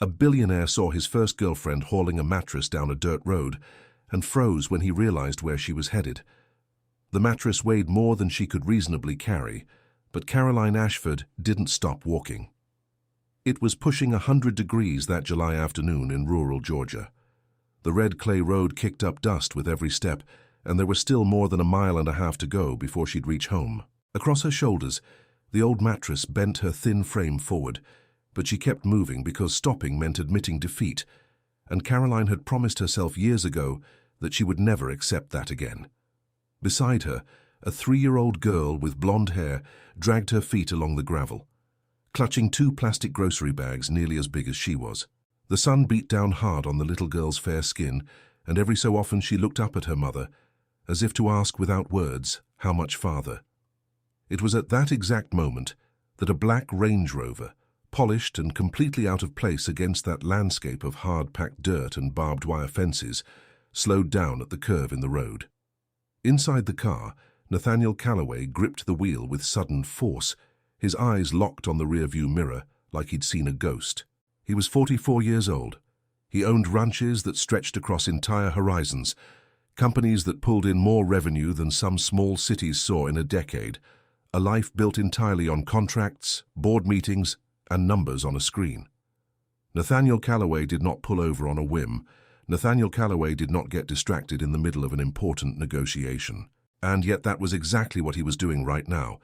A billionaire saw his first girlfriend hauling a mattress down a dirt road and froze when he realized where she was headed. The mattress weighed more than she could reasonably carry, but Caroline Ashford didn't stop walking. It was pushing 100 degrees that July afternoon in rural Georgia. The red clay road kicked up dust with every step, and there was still more than a mile and a half to go before she'd reach home. Across her shoulders, the old mattress bent her thin frame forward, but she kept moving because stopping meant admitting defeat, and Caroline had promised herself years ago that she would never accept that again. Beside her, a 3-year-old girl with blonde hair dragged her feet along the gravel, clutching 2 plastic grocery bags nearly as big as she was. The sun beat down hard on the little girl's fair skin, and every so often she looked up at her mother, as if to ask without words, how much farther. It was at that exact moment that a black Range Rover, polished and completely out of place against that landscape of hard-packed dirt and barbed wire fences, slowed down at the curve in the road. Inside the car, Nathaniel Calloway gripped the wheel with sudden force, his eyes locked on the rearview mirror like he'd seen a ghost. He was 44 years old. He owned ranches that stretched across entire horizons, companies that pulled in more revenue than some small cities saw in a decade, a life built entirely on contracts, board meetings, and numbers on a screen. Nathaniel Calloway did not pull over on a whim. Nathaniel Calloway did not get distracted in the middle of an important negotiation. And yet that was exactly what he was doing right now,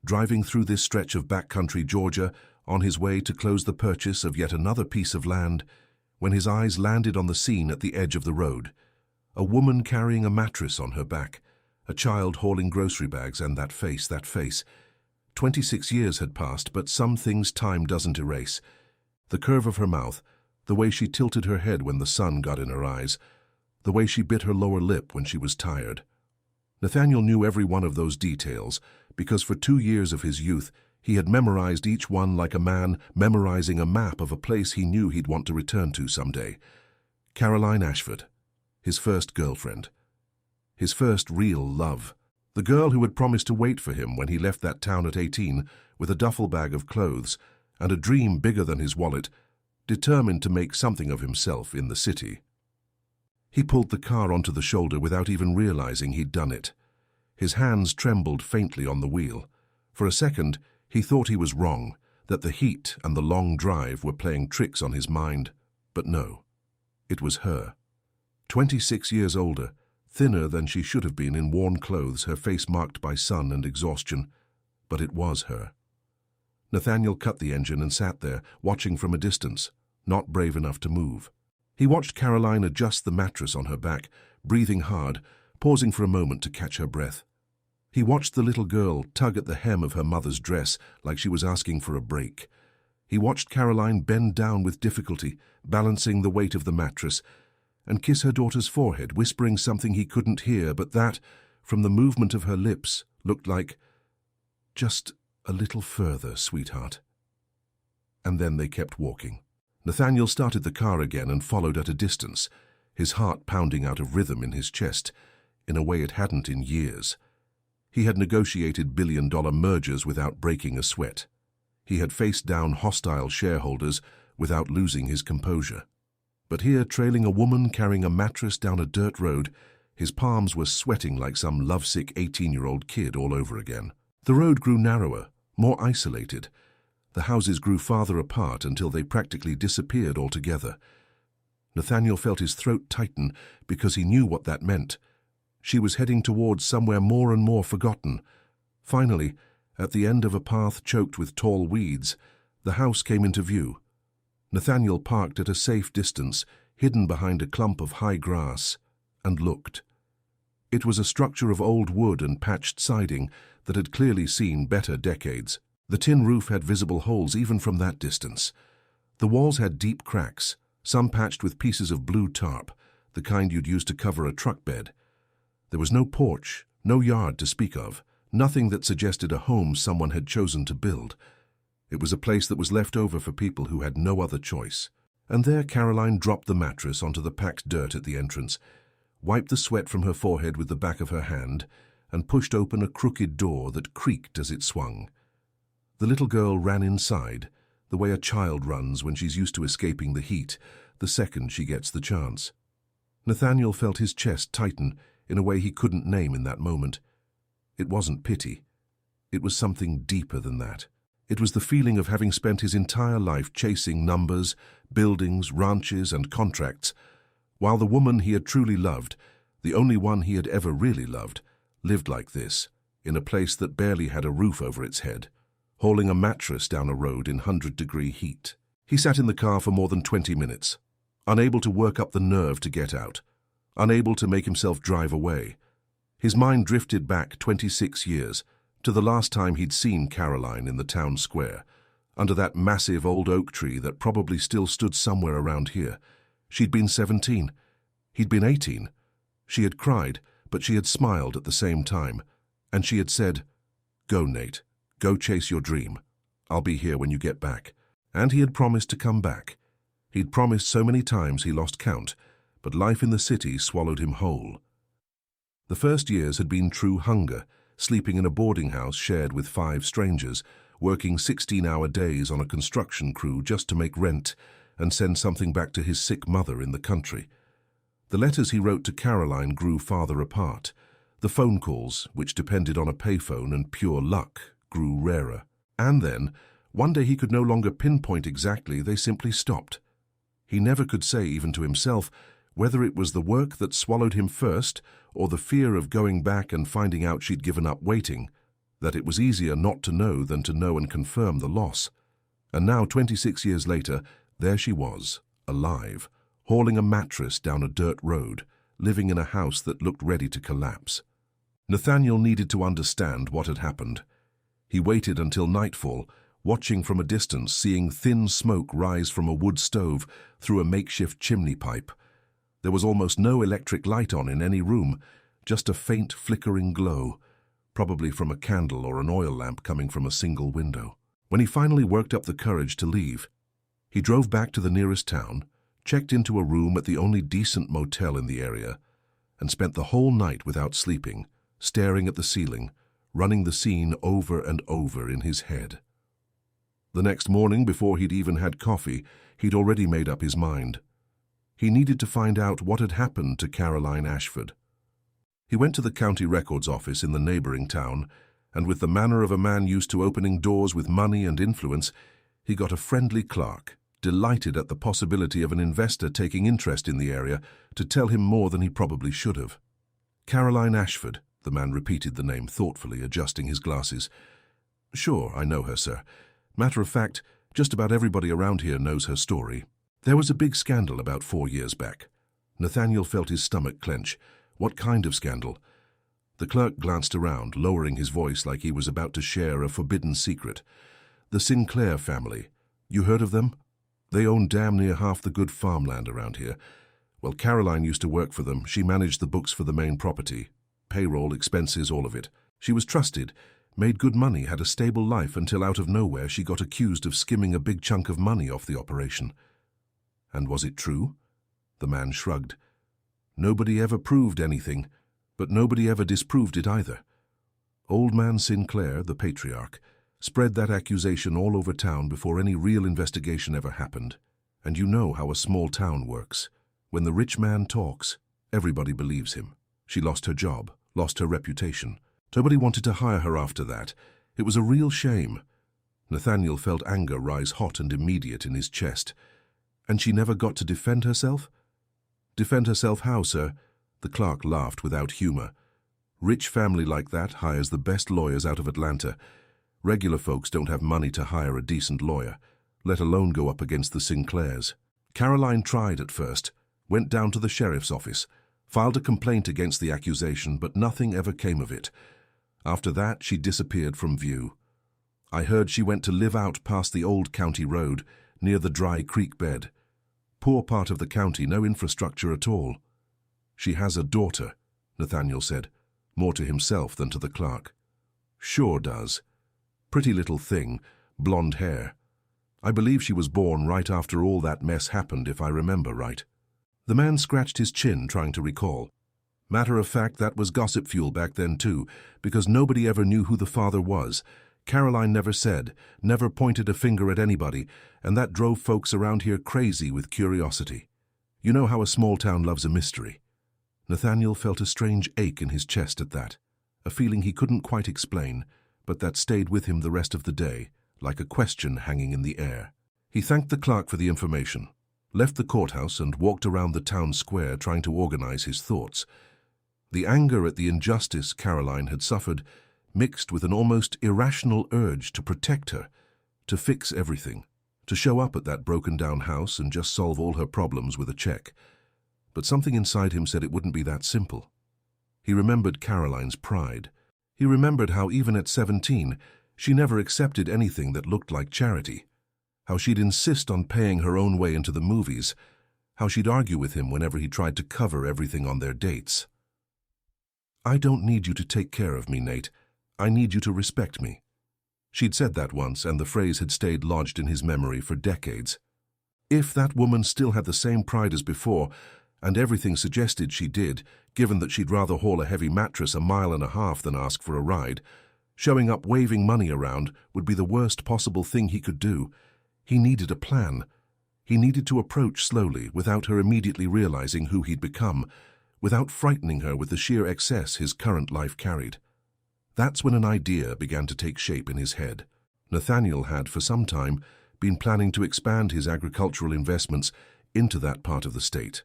driving through this stretch of backcountry Georgia on his way to close the purchase of yet another piece of land, when his eyes landed on the scene at the edge of the road. A woman carrying a mattress on her back, a child hauling grocery bags, and that face. 26 years had passed, but some things time doesn't erase. The curve of her mouth, the way she tilted her head when the sun got in her eyes, the way she bit her lower lip when she was tired. Nathaniel knew every one of those details because for 2 years of his youth he had memorized each one like a man memorizing a map of a place he knew he'd want to return to someday. Caroline Ashford, his first girlfriend, his first real love. The girl who had promised to wait for him when he left that town at 18 with a duffel bag of clothes and a dream bigger than his wallet, determined to make something of himself in the city. He pulled the car onto the shoulder without even realizing he'd done it. His hands trembled faintly on the wheel. For a second, he thought he was wrong, that the heat and the long drive were playing tricks on his mind. But no, it was her. 26 years older, thinner than she should have been in worn clothes, her face marked by sun and exhaustion. But it was her. Nathaniel cut the engine and sat there, watching from a distance, not brave enough to move. He watched Caroline adjust the mattress on her back, breathing hard, pausing for a moment to catch her breath. He watched the little girl tug at the hem of her mother's dress like she was asking for a break. He watched Caroline bend down with difficulty, balancing the weight of the mattress, and kiss her daughter's forehead, whispering something he couldn't hear, but that, from the movement of her lips, looked like, "Just a little further, sweetheart." And then they kept walking. Nathaniel started the car again and followed at a distance, his heart pounding out of rhythm in his chest, in a way it hadn't in years. He had negotiated billion-dollar mergers without breaking a sweat. He had faced down hostile shareholders without losing his composure. But here, trailing a woman carrying a mattress down a dirt road, his palms were sweating like some lovesick 18-year-old kid all over again. The road grew narrower, more isolated. The houses grew farther apart until they practically disappeared altogether. Nathaniel felt his throat tighten because he knew what that meant. She was heading towards somewhere more and more forgotten. Finally, at the end of a path choked with tall weeds, the house came into view. Nathaniel parked at a safe distance, hidden behind a clump of high grass, and looked. It was a structure of old wood and patched siding that had clearly seen better decades. The tin roof had visible holes even from that distance. The walls had deep cracks, some patched with pieces of blue tarp, the kind you'd use to cover a truck bed. There was no porch, no yard to speak of, nothing that suggested a home someone had chosen to build. It was a place that was left over for people who had no other choice. And there Caroline dropped the mattress onto the packed dirt at the entrance, wiped the sweat from her forehead with the back of her hand, and pushed open a crooked door that creaked as it swung. The little girl ran inside, the way a child runs when she's used to escaping the heat the second she gets the chance. Nathaniel felt his chest tighten in a way he couldn't name in that moment. It wasn't pity. It was something deeper than that. It was the feeling of having spent his entire life chasing numbers, buildings, ranches, and contracts, while the woman he had truly loved, the only one he had ever really loved, lived like this, in a place that barely had a roof over its head, hauling a mattress down a road in 100-degree heat. He sat in the car for more than 20 minutes, unable to work up the nerve to get out, unable to make himself drive away. His mind drifted back 26 years, to the last time he'd seen Caroline in the town square, under that massive old oak tree that probably still stood somewhere around here. She'd been 17. He'd been 18. She had cried, but she had smiled at the same time, and she had said, "Go, Nate. Go chase your dream. I'll be here when you get back." And he had promised to come back. He'd promised so many times he lost count, but life in the city swallowed him whole. The first years had been true hunger, sleeping in a boarding house shared with 5 strangers, working 16-hour days on a construction crew just to make rent and send something back to his sick mother in the country. The letters he wrote to Caroline grew farther apart. The phone calls, which depended on a payphone and pure luck, grew rarer. And then, one day he could no longer pinpoint exactly, they simply stopped. He never could say, even to himself, whether it was the work that swallowed him first or the fear of going back and finding out she'd given up waiting, that it was easier not to know than to know and confirm the loss. And now, 26 years later, there she was, alive, hauling a mattress down a dirt road, living in a house that looked ready to collapse. Nathaniel needed to understand what had happened. He waited until nightfall, watching from a distance, seeing thin smoke rise from a wood stove through a makeshift chimney pipe. There was almost no electric light on in any room, just a faint flickering glow, probably from a candle or an oil lamp coming from a single window. When he finally worked up the courage to leave, he drove back to the nearest town, checked into a room at the only decent motel in the area, and spent the whole night without sleeping, staring at the ceiling, running the scene over and over in his head. The next morning, before he'd even had coffee, he'd already made up his mind. He needed to find out what had happened to Caroline Ashford. He went to the county records office in the neighboring town, and with the manner of a man used to opening doors with money and influence, he got a friendly clerk, delighted at the possibility of an investor taking interest in the area, to tell him more than he probably should have. Caroline Ashford, the man repeated the name thoughtfully, adjusting his glasses. "Sure, I know her, sir. Matter of fact, just about everybody around here knows her story. There was a big scandal about 4 years back." Nathaniel felt his stomach clench. What kind of scandal? The clerk glanced around, lowering his voice like he was about to share a forbidden secret. "The Sinclair family. You heard of them? They own damn near half the good farmland around here. Well, Caroline used to work for them. She managed the books for the main property. Payroll, expenses, all of it. She was trusted, made good money, had a stable life until out of nowhere she got accused of skimming a big chunk of money off the operation." "And was it true?" The man shrugged. "Nobody ever proved anything, but nobody ever disproved it either. Old man Sinclair, the patriarch, spread that accusation all over town before any real investigation ever happened. And you know how a small town works. When the rich man talks, everybody believes him. She lost her job, lost her reputation. Nobody wanted to hire her after that. It was a real shame." Nathaniel felt anger rise hot and immediate in his chest. "And she never got to defend herself?" "Defend herself how, sir?" The clerk laughed without humor. "Rich family like that hires the best lawyers out of Atlanta. Regular folks don't have money to hire a decent lawyer, let alone go up against the Sinclairs. Caroline tried at first, went down to the sheriff's office, filed a complaint against the accusation, but nothing ever came of it. After that, she disappeared from view. I heard she went to live out past the old county road, near the dry creek bed. Poor part of the county, no infrastructure at all." "She has a daughter," Nathaniel said, more to himself than to the clerk. "Sure does. Pretty little thing, blonde hair. I believe she was born right after all that mess happened, if I remember right." The man scratched his chin, trying to recall. "Matter of fact, that was gossip fuel back then too, because nobody ever knew who the father was. Caroline never said, never pointed a finger at anybody, and that drove folks around here crazy with curiosity. You know how a small town loves a mystery. Nathaniel felt a strange ache in his chest at that, a feeling he couldn't quite explain, but that stayed with him the rest of the day, like a question hanging in the air. He thanked the clerk for the information, left the courthouse and walked around the town square trying to organize his thoughts. The anger at the injustice Caroline had suffered mixed with an almost irrational urge to protect her, to fix everything, to show up at that broken-down house and just solve all her problems with a check. But something inside him said it wouldn't be that simple. He remembered Caroline's pride. He remembered how even at 17, she never accepted anything that looked like charity, how she'd insist on paying her own way into the movies, how she'd argue with him whenever he tried to cover everything on their dates. "I don't need you to take care of me, Nate. I need you to respect me." She'd said that once, and the phrase had stayed lodged in his memory for decades. If that woman still had the same pride as before, and everything suggested she did, given that she'd rather haul a heavy mattress 1.5 miles than ask for a ride, showing up waving money around would be the worst possible thing he could do. He needed a plan. He needed to approach slowly, without her immediately realizing who he'd become, without frightening her with the sheer excess his current life carried. That's when an idea began to take shape in his head. Nathaniel had, for some time, been planning to expand his agricultural investments into that part of the state.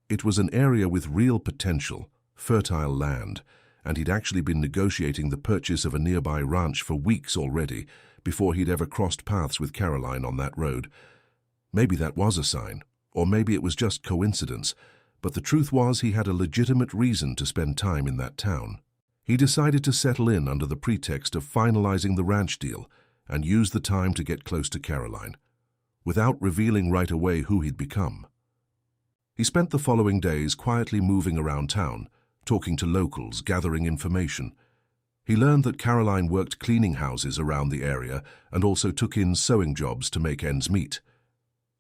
It was an area with real potential, fertile land, and he'd actually been negotiating the purchase of a nearby ranch for weeks already, before he'd ever crossed paths with Caroline on that road. Maybe that was a sign, or maybe it was just coincidence, but the truth was he had a legitimate reason to spend time in that town. He decided to settle in under the pretext of finalizing the ranch deal and use the time to get close to Caroline, without revealing right away who he'd become. He spent the following days quietly moving around town, talking to locals, gathering information. He learned that Caroline worked cleaning houses around the area and also took in sewing jobs to make ends meet.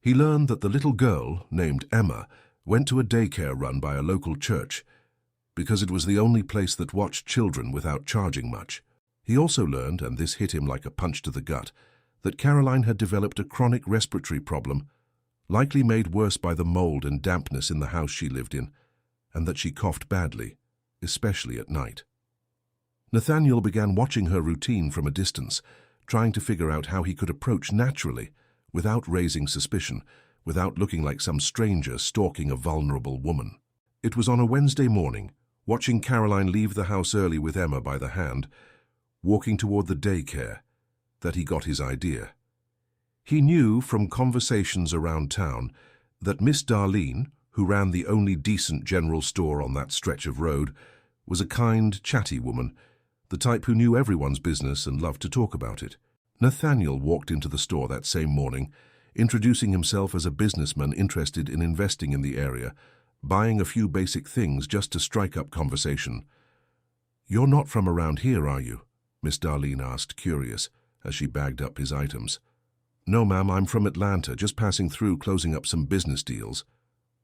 He learned that the little girl, named Emma, went to a daycare run by a local church, because it was the only place that watched children without charging much. He also learned, and this hit him like a punch to the gut, that Caroline had developed a chronic respiratory problem, likely made worse by the mold and dampness in the house she lived in, and that she coughed badly, especially at night. Nathaniel began watching her routine from a distance, trying to figure out how he could approach naturally, without raising suspicion, without looking like some stranger stalking a vulnerable woman. It was on a Wednesday morning, watching Caroline leave the house early with Emma by the hand, walking toward the daycare, that he got his idea. He knew from conversations around town that Miss Darlene, who ran the only decent general store on that stretch of road, was a kind, chatty woman, the type who knew everyone's business and loved to talk about it. Nathaniel walked into the store that same morning, introducing himself as a businessman interested in investing in the area, buying a few basic things just to strike up conversation. "You're not from around here, are you?" Miss Darlene asked, curious, as she bagged up his items. "No, ma'am, I'm from Atlanta, just passing through closing up some business deals."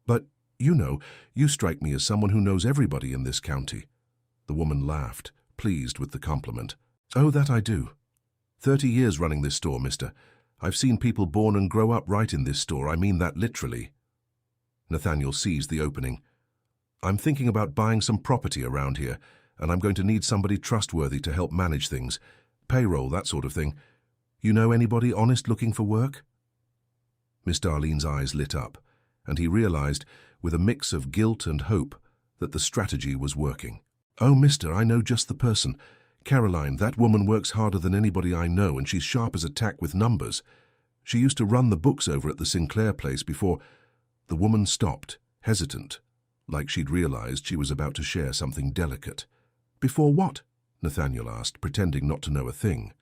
"But, you strike me as someone who knows everybody in this county." The woman laughed, pleased with the compliment. "Oh, that I do. 30 years running this store, mister. I've seen people born and grow up right in this store. I mean that literally." Nathaniel seized the opening. "I'm thinking about buying some property around here, and I'm going to need somebody trustworthy to help manage things. Payroll, that sort of thing. You know anybody honest looking for work?" Miss Darlene's eyes lit up, and he realized, with a mix of guilt and hope, that the strategy was working. "Oh, mister, I know just the person. Caroline, that woman works harder than anybody I know, and she's sharp as a tack with numbers. She used to run the books over at the Sinclair place before—" The woman stopped, hesitant, like she'd realized she was about to share something delicate. "Before what?" Nathaniel asked, pretending not to know a thing.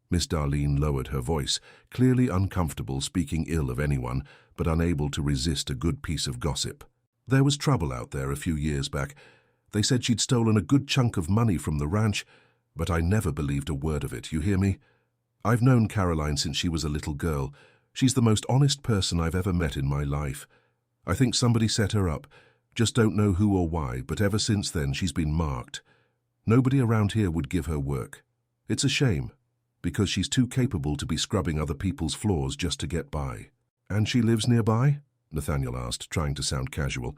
Miss Darlene lowered her voice, clearly uncomfortable speaking ill of anyone, but unable to resist a good piece of gossip. "There was trouble out there a few years back. They said she'd stolen a good chunk of money from the ranch, but I never believed a word of it, you hear me? I've known Caroline since she was a little girl. She's the most honest person I've ever met in my life. I think somebody set her up, just don't know who or why, but ever since then she's been marked. Nobody around here would give her work. It's a shame. because she's too capable to be scrubbing other people's floors just to get by. And she lives nearby? Nathaniel asked, trying to sound casual.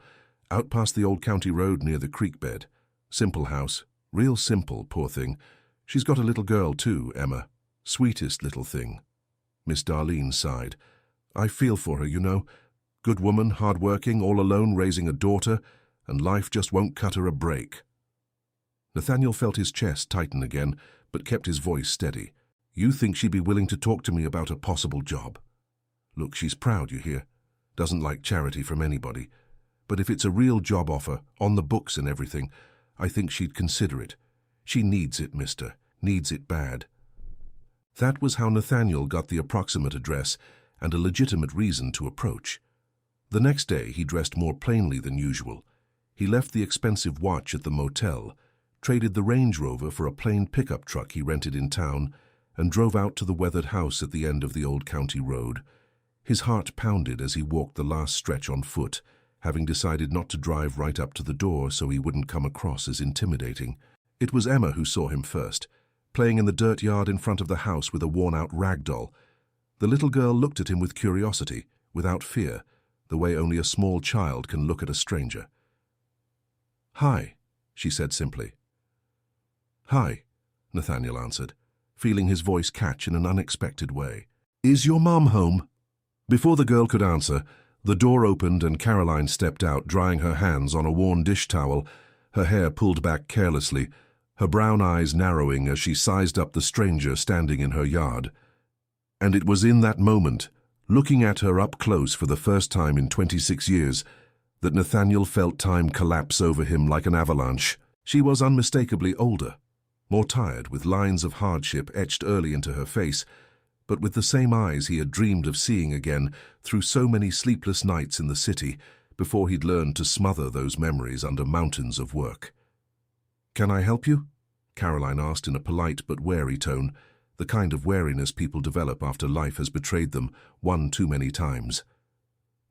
Out past the old county road near the creek bed. Simple house. Real simple, poor thing. She's got a little girl too, Emma. Sweetest little thing. Miss Darlene sighed. I feel for her, you know. Good woman, hard-working, all alone raising a daughter, and life just won't cut her a break. Nathaniel felt his chest tighten again, but kept his voice steady. You think she'd be willing to talk to me about a possible job? Look, she's proud, you hear. Doesn't like charity from anybody. But if it's a real job offer, on the books and everything, I think she'd consider it. She needs it, mister. Needs it bad. That was how Nathaniel got the approximate address and a legitimate reason to approach. The next day he dressed more plainly than usual. He left the expensive watch at the motel, traded the Range Rover for a plain pickup truck he rented in town, and drove out to the weathered house at the end of the old county road. His heart pounded as he walked the last stretch on foot, having decided not to drive right up to the door so he wouldn't come across as intimidating. It was Emma who saw him first, playing in the dirt yard in front of the house with a worn-out rag doll. The little girl looked at him with curiosity, without fear, the way only a small child can look at a stranger. Hi, she said simply. Hi, Nathaniel answered, feeling his voice catch in an unexpected way. Is your mom home? Before the girl could answer, the door opened and Caroline stepped out, drying her hands on a worn dish towel, her hair pulled back carelessly, her brown eyes narrowing as she sized up the stranger standing in her yard. And it was in that moment, looking at her up close for the first time in 26 years, that Nathaniel felt time collapse over him like an avalanche. She was unmistakably older, more tired, with lines of hardship etched early into her face, but with the same eyes he had dreamed of seeing again through so many sleepless nights in the city before he'd learned to smother those memories under mountains of work. Can I help you? Caroline asked in a polite but wary tone, the kind of wariness people develop after life has betrayed them one too many times.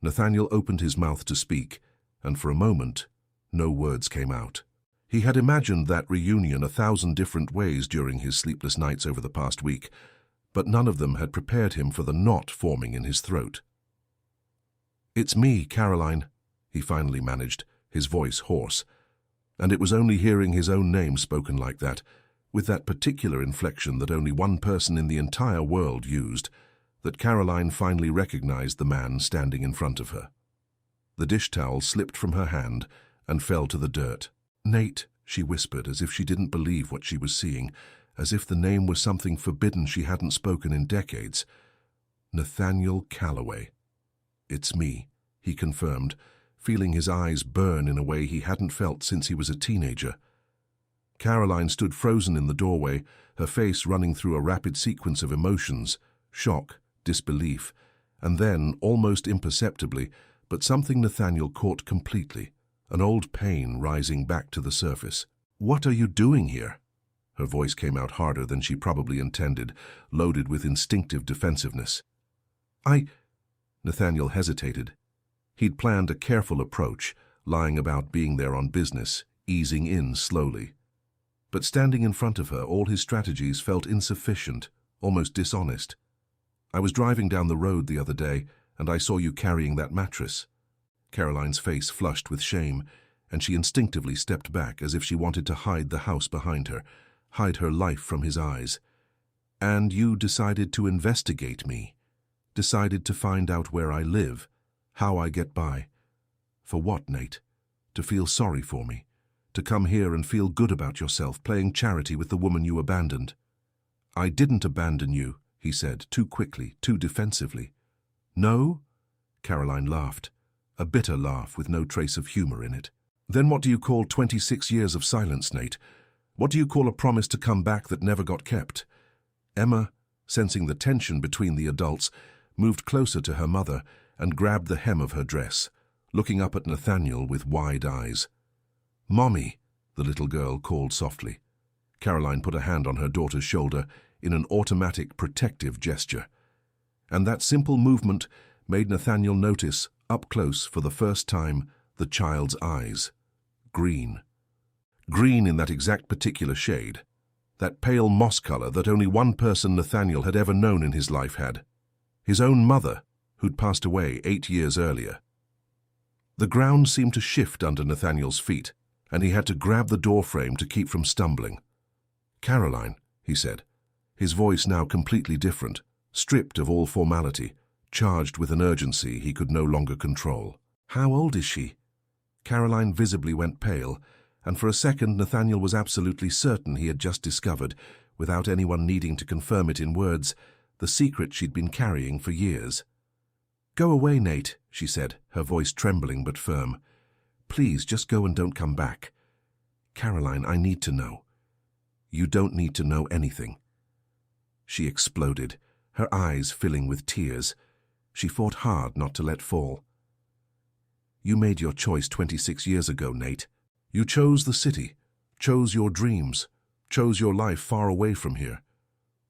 Nathaniel opened his mouth to speak, and for a moment, no words came out. He had imagined that reunion 1,000 different ways during his sleepless nights over the past week, but none of them had prepared him for the knot forming in his throat. It's me, Caroline, he finally managed, his voice hoarse. And it was only hearing his own name spoken like that, with that particular inflection that only one person in the entire world used, that Caroline finally recognized the man standing in front of her. The dish towel slipped from her hand and fell to the dirt. Nate, she whispered, as if she didn't believe what she was seeing, as if the name was something forbidden she hadn't spoken in decades. Nathaniel Calloway. It's me, he confirmed, feeling his eyes burn in a way he hadn't felt since he was a teenager. Caroline stood frozen in the doorway, her face running through a rapid sequence of emotions, shock, disbelief, and then, almost imperceptibly, but something Nathaniel caught completely, an old pain rising back to the surface. What are you doing here? Her voice came out harder than she probably intended, loaded with instinctive defensiveness. Nathaniel hesitated. He'd planned a careful approach, lying about being there on business, easing in slowly. But standing in front of her, all his strategies felt insufficient, almost dishonest. I was driving down the road the other day, and I saw you carrying that mattress. Caroline's face flushed with shame, and she instinctively stepped back as if she wanted to hide the house behind her, hide her life from his eyes. And you decided to investigate me, decided to find out where I live, how I get by. For what, Nate? To feel sorry for me? To come here and feel good about yourself, playing charity with the woman you abandoned? I didn't abandon you, he said, too quickly, too defensively. No? Caroline laughed, a bitter laugh with no trace of humor in it. Then what do you call 26 years of silence, Nate? What do you call a promise to come back that never got kept? Emma, sensing the tension between the adults, moved closer to her mother and grabbed the hem of her dress, looking up at Nathaniel with wide eyes. Mommy, the little girl called softly. Caroline put a hand on her daughter's shoulder in an automatic protective gesture. And that simple movement made Nathaniel notice, up close for the first time, the child's eyes. Green. Green in that exact particular shade. that pale moss color that only one person Nathaniel had ever known in his life had. His own mother, who'd passed away 8 years earlier. The ground seemed to shift under Nathaniel's feet, and he had to grab the doorframe to keep from stumbling. "Caroline," he said, his voice now completely different, stripped of all formality, charged with an urgency he could no longer control. "How old is she?" Caroline visibly went pale, and for a second Nathaniel was absolutely certain he had just discovered, without anyone needing to confirm it in words, the secret she'd been carrying for years. "Go away, Nate," she said, her voice trembling but firm. "Please, just go and don't come back. Caroline, I need to know." "You don't need to know anything." She exploded, her eyes filling with tears. She fought hard not to let fall. "You made your choice 26 years ago, Nate. You chose the city, chose your dreams, chose your life far away from here.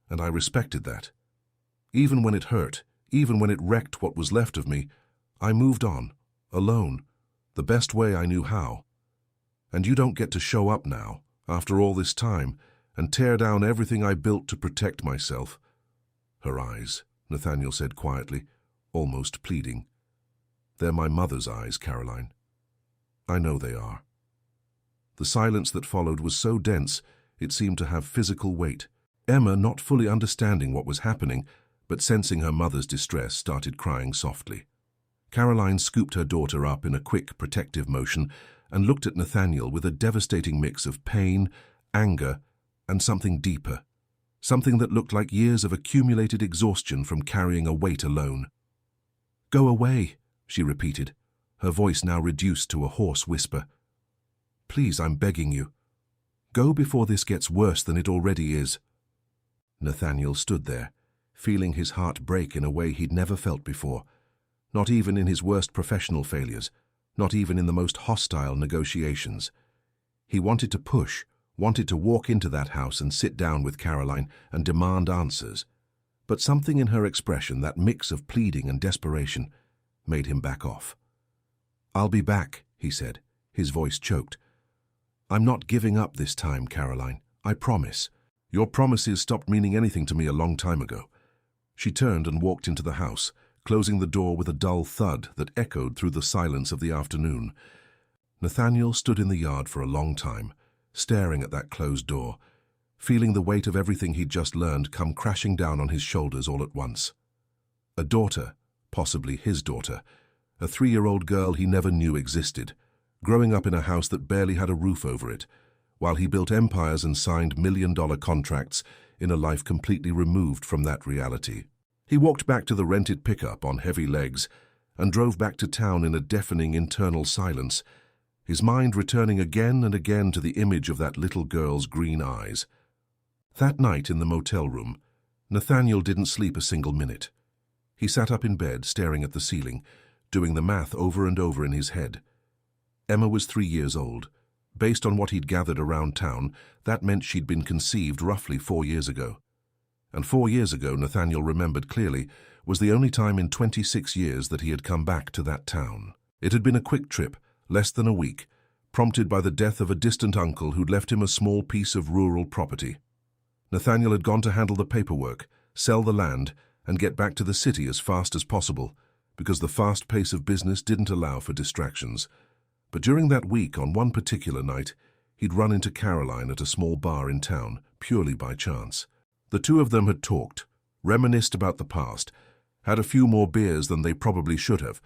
And I respected that. Even when it hurt, even when it wrecked what was left of me, I moved on, alone, the best way I knew how. And you don't get to show up now, after all this time, and tear down everything I built to protect myself." "Her eyes," Nathaniel said quietly, almost pleading. "They're my mother's eyes, Caroline. I know they are." The silence that followed was so dense it seemed to have physical weight. Emma, not fully understanding what was happening, but sensing her mother's distress, started crying softly. Caroline scooped her daughter up in a quick, protective motion and looked at Nathaniel with a devastating mix of pain, anger, and something deeper, something that looked like years of accumulated exhaustion from carrying a weight alone. "Go away," she repeated, her voice now reduced to a hoarse whisper. "Please, I'm begging you. Go before this gets worse than it already is." Nathaniel stood there, feeling his heart break in a way he'd never felt before, not even in his worst professional failures, not even in the most hostile negotiations. He wanted to push, wanted to walk into that house and sit down with Caroline and demand answers. But something in her expression, that mix of pleading and desperation, made him back off. "I'll be back," he said, his voice choked. "I'm not giving up this time, Caroline. I promise. Your promises stopped meaning anything to me a long time ago." She turned and walked into the house, closing the door with a dull thud that echoed through the silence of the afternoon. Nathaniel stood in the yard for a long time, staring at that closed door, feeling the weight of everything he'd just learned come crashing down on his shoulders all at once. A daughter, possibly his daughter, a 3-year-old girl he never knew existed, growing up in a house that barely had a roof over it, while he built empires and signed million-dollar contracts in a life completely removed from that reality. He walked back to the rented pickup on heavy legs and drove back to town in a deafening internal silence, his mind returning again and again to the image of that little girl's green eyes. That night in the motel room, Nathaniel didn't sleep a single minute. He sat up in bed, staring at the ceiling, doing the math over and over in his head. Emma was 3 years old. Based on what he'd gathered around town, that meant she'd been conceived roughly 4 years ago. And 4 years ago, Nathaniel remembered clearly, was the only time in 26 years that he had come back to that town. It had been a quick trip, less than a week, prompted by the death of a distant uncle who'd left him a small piece of rural property. Nathaniel had gone to handle the paperwork, sell the land, and get back to the city as fast as possible, because the fast pace of business didn't allow for distractions. But during that week, on one particular night, he'd run into Caroline at a small bar in town, purely by chance. The two of them had talked, reminisced about the past, had a few more beers than they probably should have,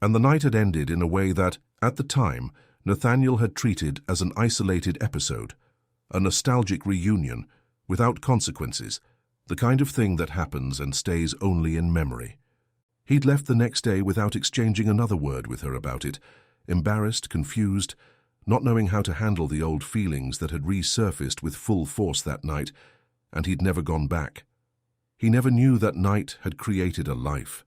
and the night had ended in a way that, at the time, Nathaniel had treated as an isolated episode, a nostalgic reunion, without consequences, the kind of thing that happens and stays only in memory. He'd left the next day without exchanging another word with her about it, embarrassed, confused, not knowing how to handle the old feelings that had resurfaced with full force that night, and he'd never gone back. He never knew that night had created a life.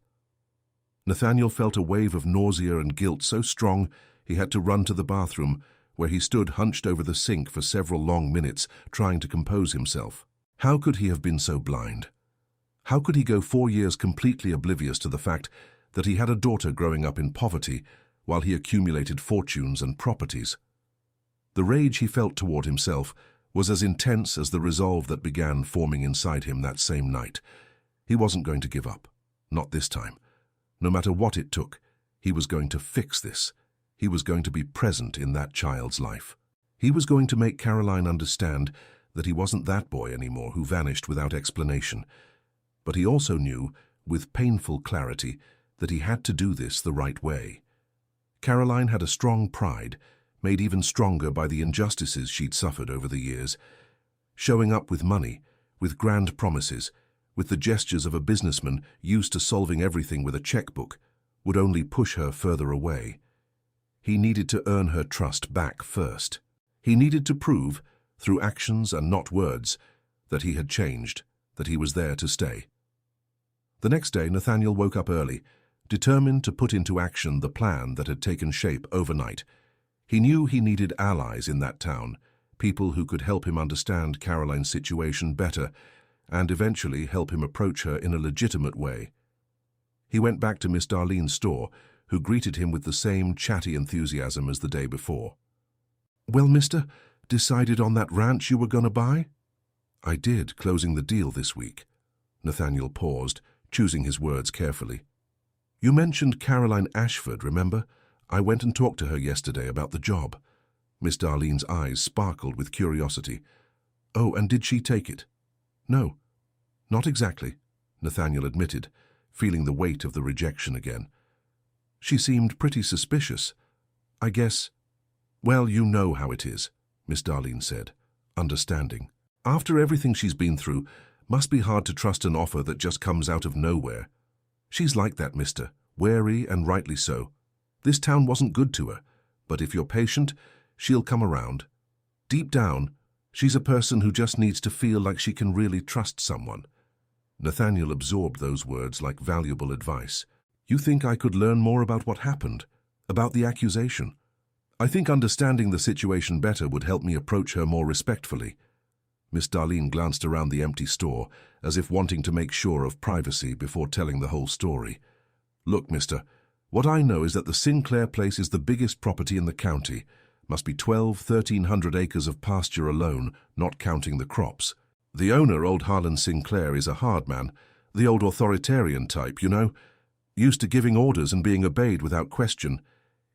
Nathaniel felt a wave of nausea and guilt so strong he had to run to the bathroom, where he stood hunched over the sink for several long minutes, trying to compose himself. How could he have been so blind? How could he go 4 years completely oblivious to the fact that he had a daughter growing up in poverty while he accumulated fortunes and properties? The rage he felt toward himself was as intense as the resolve that began forming inside him that same night. He wasn't going to give up. Not this time. No matter what it took, he was going to fix this. He was going to be present in that child's life. He was going to make Caroline understand that he wasn't that boy anymore who vanished without explanation. But he also knew, with painful clarity, that he had to do this the right way. Caroline had a strong pride, made even stronger by the injustices she'd suffered over the years. Showing up with money, with grand promises, with the gestures of a businessman used to solving everything with a checkbook, would only push her further away. He needed to earn her trust back first. He needed to prove, through actions and not words, that he had changed, that he was there to stay. The next day, Nathaniel woke up early, determined to put into action the plan that had taken shape overnight. He knew he needed allies in that town, people who could help him understand Caroline's situation better and eventually help him approach her in a legitimate way. He went back to Miss Darlene's store, who greeted him with the same chatty enthusiasm as the day before. "Well, mister, decided on that ranch you were going to buy?" "I did, closing the deal this week." Nathaniel paused, choosing his words carefully. "You mentioned Caroline Ashford, remember? I went and talked to her yesterday about the job." Miss Darlene's eyes sparkled with curiosity. "Oh, and did she take it?" "No, not exactly," Nathaniel admitted, feeling the weight of the rejection again. "She seemed pretty suspicious. I guess—" "Well, you know how it is," Miss Darlene said, understanding. "After everything she's been through, must be hard to trust an offer that just comes out of nowhere. She's like that, mister, wary and rightly so. This town wasn't good to her, but if you're patient, she'll come around. Deep down, she's a person who just needs to feel like she can really trust someone." Nathaniel absorbed those words like valuable advice. "You think I could learn more about what happened? About the accusation? I think understanding the situation better would help me approach her more respectfully." Miss Darlene glanced around the empty store, as if wanting to make sure of privacy before telling the whole story. "Look, mister, what I know is that the Sinclair place is the biggest property in the county. Must be 1,300 acres of pasture alone, not counting the crops. The owner, old Harlan Sinclair, is a hard man, the old authoritarian type, you know, used to giving orders and being obeyed without question.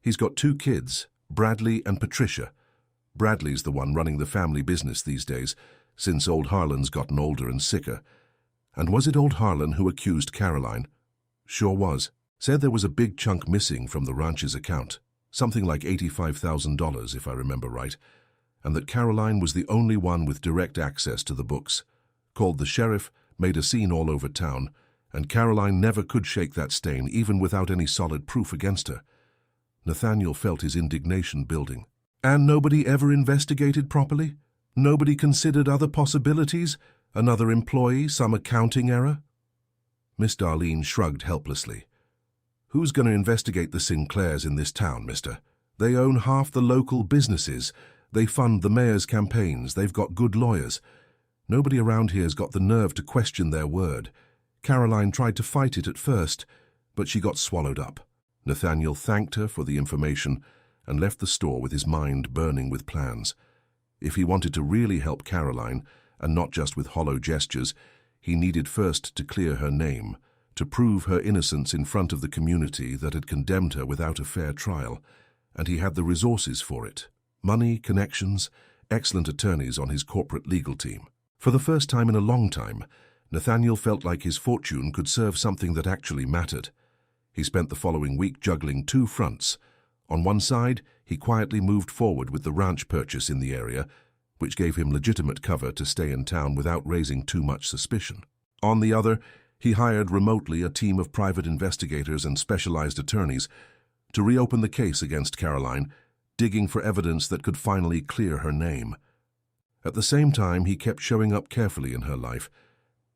He's got 2 kids, Bradley and Patricia. Bradley's the one running the family business these days, since old Harlan's gotten older and sicker. And was it old Harlan who accused Caroline?" "Sure was. Said there was a big chunk missing from the ranch's account, something like $85,000 if I remember right, and that Caroline was the only one with direct access to the books. Called the sheriff, made a scene all over town, and Caroline never could shake that stain even without any solid proof against her." Nathaniel felt his indignation building. "And nobody ever investigated properly? Nobody considered other possibilities? Another employee, some accounting error?" Miss Darlene shrugged helplessly. "Who's going to investigate the Sinclairs in this town, mister? They own half the local businesses. They fund the mayor's campaigns. They've got good lawyers. Nobody around here's got the nerve to question their word. Caroline tried to fight it at first, but she got swallowed up." Nathaniel thanked her for the information and left the store with his mind burning with plans. If he wanted to really help Caroline, and not just with hollow gestures, he needed first to clear her name, to prove her innocence in front of the community that had condemned her without a fair trial, and he had the resources for it. Money, connections, excellent attorneys on his corporate legal team. For the first time in a long time, Nathaniel felt like his fortune could serve something that actually mattered. He spent the following week juggling 2 fronts. On one side, he quietly moved forward with the ranch purchase in the area, which gave him legitimate cover to stay in town without raising too much suspicion. On the other, he hired remotely a team of private investigators and specialized attorneys to reopen the case against Caroline, digging for evidence that could finally clear her name. At the same time, he kept showing up carefully in her life.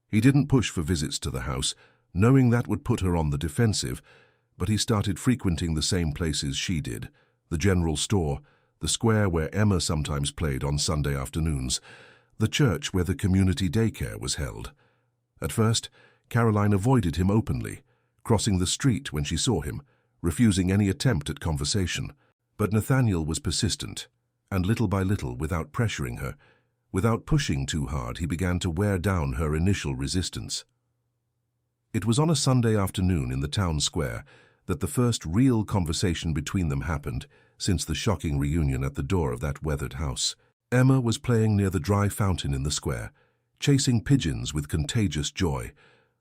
He didn't push for visits to the house, knowing that would put her on the defensive, but he started frequenting the same places she did, the general store, the square where Emma sometimes played on Sunday afternoons, the church where the community daycare was held. At first, Caroline avoided him openly, crossing the street when she saw him, refusing any attempt at conversation. But Nathaniel was persistent, and little by little, without pressuring her, Without pushing too hard, he began to wear down her initial resistance. It was on a Sunday afternoon in the town square that the first real conversation between them happened since the shocking reunion at the door of that weathered house. Emma was playing near the dry fountain in the square, chasing pigeons with contagious joy,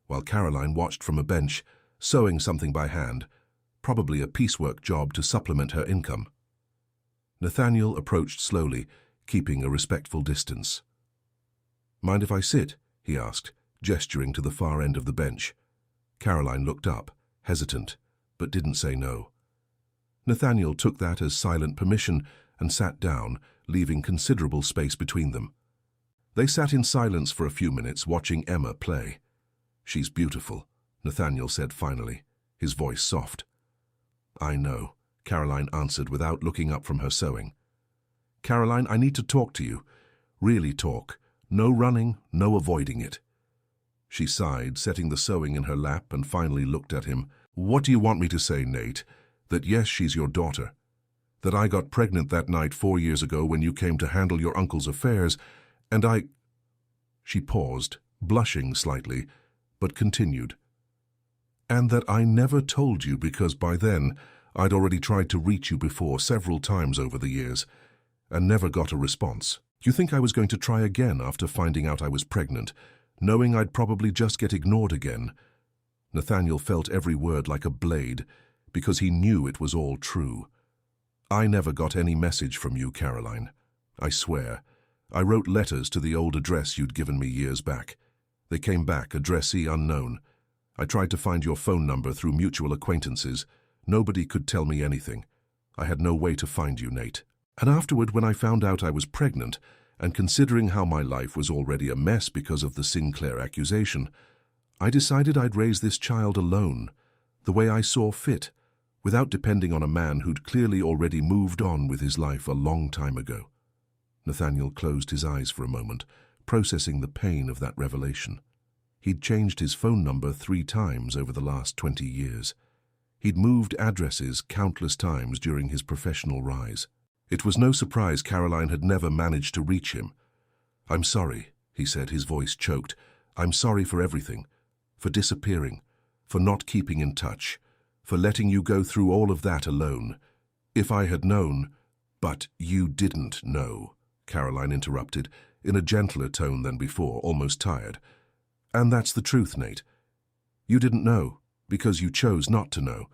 while Caroline watched from a bench, sewing something by hand, probably a piecework job to supplement her income. Nathaniel approached slowly, keeping a respectful distance. "Mind if I sit?" he asked, gesturing to the far end of the bench. Caroline looked up, hesitant, but didn't say no. Nathaniel took that as silent permission and sat down, leaving considerable space between them. They sat in silence for a few minutes, watching Emma play. "She's beautiful," Nathaniel said finally, his voice soft. "I know," Caroline answered without looking up from her sewing. "Caroline, I need to talk to you. Really talk. No running, no avoiding it." She sighed, setting the sewing in her lap, and finally looked at him. "What do you want me to say, Nate? That yes, she's your daughter. That I got pregnant that night 4 years ago when you came to handle your uncle's affairs, and I—" She paused, blushing slightly, but continued. "And that I never told you because by then I'd already tried to reach you before several times over the years, and never got a response. Do you think I was going to try again after finding out I was pregnant, knowing I'd probably just get ignored again?" Nathaniel felt every word like a blade, because he knew it was all true. "I never got any message from you, Caroline. I swear. I wrote letters to the old address you'd given me years back. They came back, addressee unknown. I tried to find your phone number through mutual acquaintances. Nobody could tell me anything. I had no way to find you, Nate. And afterward, when I found out I was pregnant, and considering how my life was already a mess because of the Sinclair accusation, I decided I'd raise this child alone, the way I saw fit, without depending on a man who'd clearly already moved on with his life a long time ago." Nathaniel closed his eyes for a moment, processing the pain of that revelation. He'd changed his phone number 3 times over the last 20 years. He'd moved addresses countless times during his professional rise. It was no surprise Caroline had never managed to reach him. "I'm sorry," he said, his voice choked. "I'm sorry for everything. For disappearing. For not keeping in touch. For letting you go through all of that alone. If I had known—" "But you didn't know," Caroline interrupted, in a gentler tone than before, almost tired. "And that's the truth, Nate. You didn't know, because you chose not to know.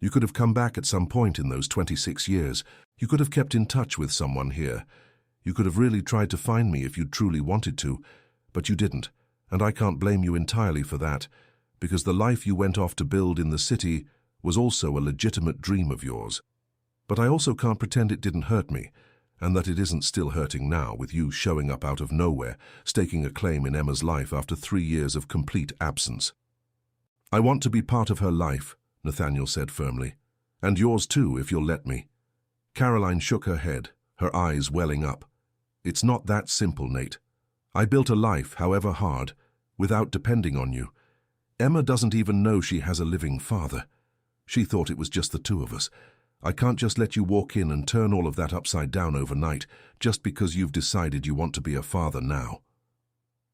You could have come back at some point in those 26 years. You could have kept in touch with someone here. You could have really tried to find me if you truly wanted to, but you didn't, and I can't blame you entirely for that, because the life you went off to build in the city was also a legitimate dream of yours. But I also can't pretend it didn't hurt me, and that it isn't still hurting now with you showing up out of nowhere, staking a claim in Emma's life after 3 years of complete absence." "I want to be part of her life," Nathaniel said firmly. "And yours too, if you'll let me." Caroline shook her head, her eyes welling up. "It's not that simple, Nate. I built a life, however hard, without depending on you. Emma doesn't even know she has a living father. She thought it was just the 2 of us. I can't just let you walk in and turn all of that upside down overnight, just because you've decided you want to be a father now.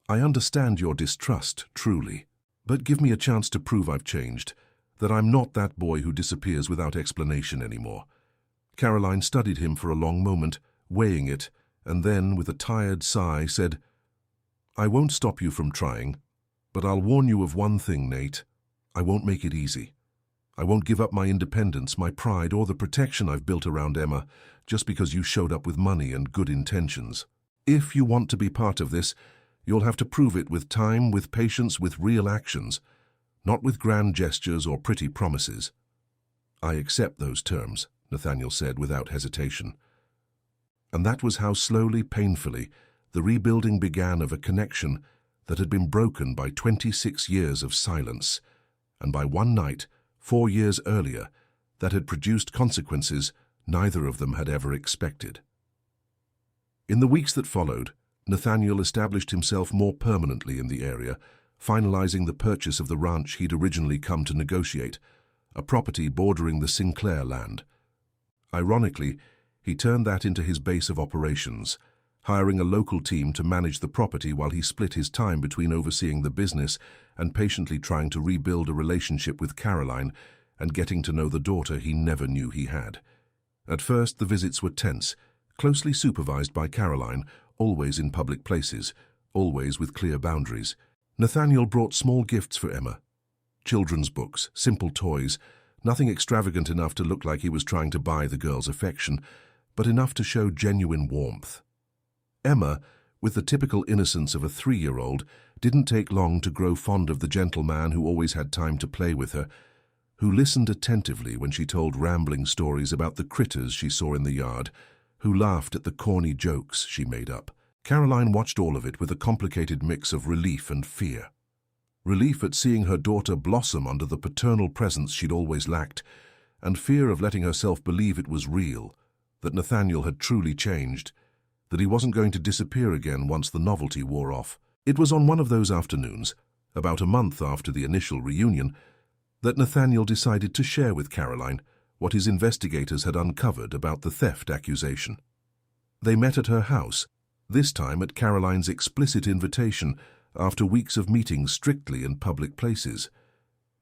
I understand your distrust, truly, but give me a chance to prove I've changed, that I'm not that boy who disappears without explanation anymore." Caroline studied him for a long moment, weighing it, and then, with a tired sigh, said, "I won't stop you from trying, but I'll warn you of one thing, Nate. I won't make it easy. I won't give up my independence, my pride, or the protection I've built around Emma, just because you showed up with money and good intentions. If you want to be part of this, you'll have to prove it with time, with patience, with real actions, not with grand gestures or pretty promises." "I accept those terms," Nathaniel said without hesitation. And that was how slowly, painfully, the rebuilding began of a connection that had been broken by 26 years of silence, and by one night, 4 years earlier, that had produced consequences neither of them had ever expected. In the weeks that followed, Nathaniel established himself more permanently in the area, finalizing the purchase of the ranch he'd originally come to negotiate, a property bordering the Sinclair land. Ironically, he turned that into his base of operations, hiring a local team to manage the property while he split his time between overseeing the business and patiently trying to rebuild a relationship with Caroline and getting to know the daughter he never knew he had. At first, the visits were tense, closely supervised by Caroline, always in public places, always with clear boundaries. Nathaniel brought small gifts for Emma. Children's books, simple toys, nothing extravagant enough to look like he was trying to buy the girl's affection, but enough to show genuine warmth. Emma, with the typical innocence of a 3-year-old, didn't take long to grow fond of the gentleman who always had time to play with her, who listened attentively when she told rambling stories about the critters she saw in the yard, who laughed at the corny jokes she made up. Caroline watched all of it with a complicated mix of relief and fear. Relief at seeing her daughter blossom under the paternal presence she'd always lacked, and fear of letting herself believe it was real, that Nathaniel had truly changed, that he wasn't going to disappear again once the novelty wore off. It was on one of those afternoons, about a month after the initial reunion, that Nathaniel decided to share with Caroline what his investigators had uncovered about the theft accusation. They met at her house, this time at Caroline's explicit invitation, after weeks of meetings strictly in public places.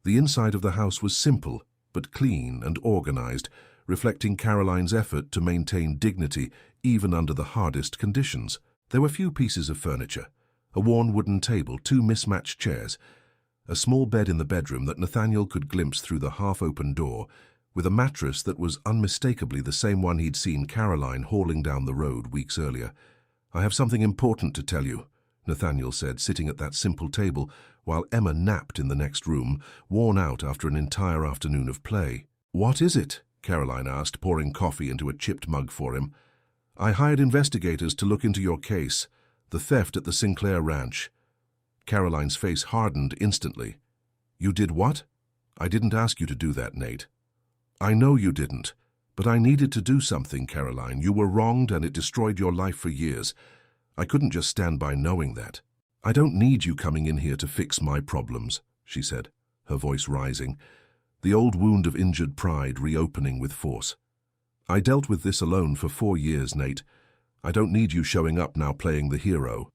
The inside of the house was simple, but clean and organized, reflecting Caroline's effort to maintain dignity even under the hardest conditions. There were few pieces of furniture, a worn wooden table, 2 mismatched chairs, a small bed in the bedroom that Nathaniel could glimpse through the half-open door, with a mattress that was unmistakably the same one he'd seen Caroline hauling down the road weeks earlier. "I have something important to tell you," Nathaniel said, sitting at that simple table while Emma napped in the next room, worn out after an entire afternoon of play. "What is it?" Caroline asked, pouring coffee into a chipped mug for him. "I hired investigators to look into your case, the theft at the Sinclair Ranch." Caroline's face hardened instantly. "You did what?" "I didn't ask you to do that, Nate." "I know you didn't, but I needed to do something, Caroline. You were wronged and it destroyed your life for years. I couldn't just stand by knowing that." "I don't need you coming in here to fix my problems," she said, her voice rising, the old wound of injured pride reopening with force. "I dealt with this alone for 4 years, Nate. I don't need you showing up now playing the hero."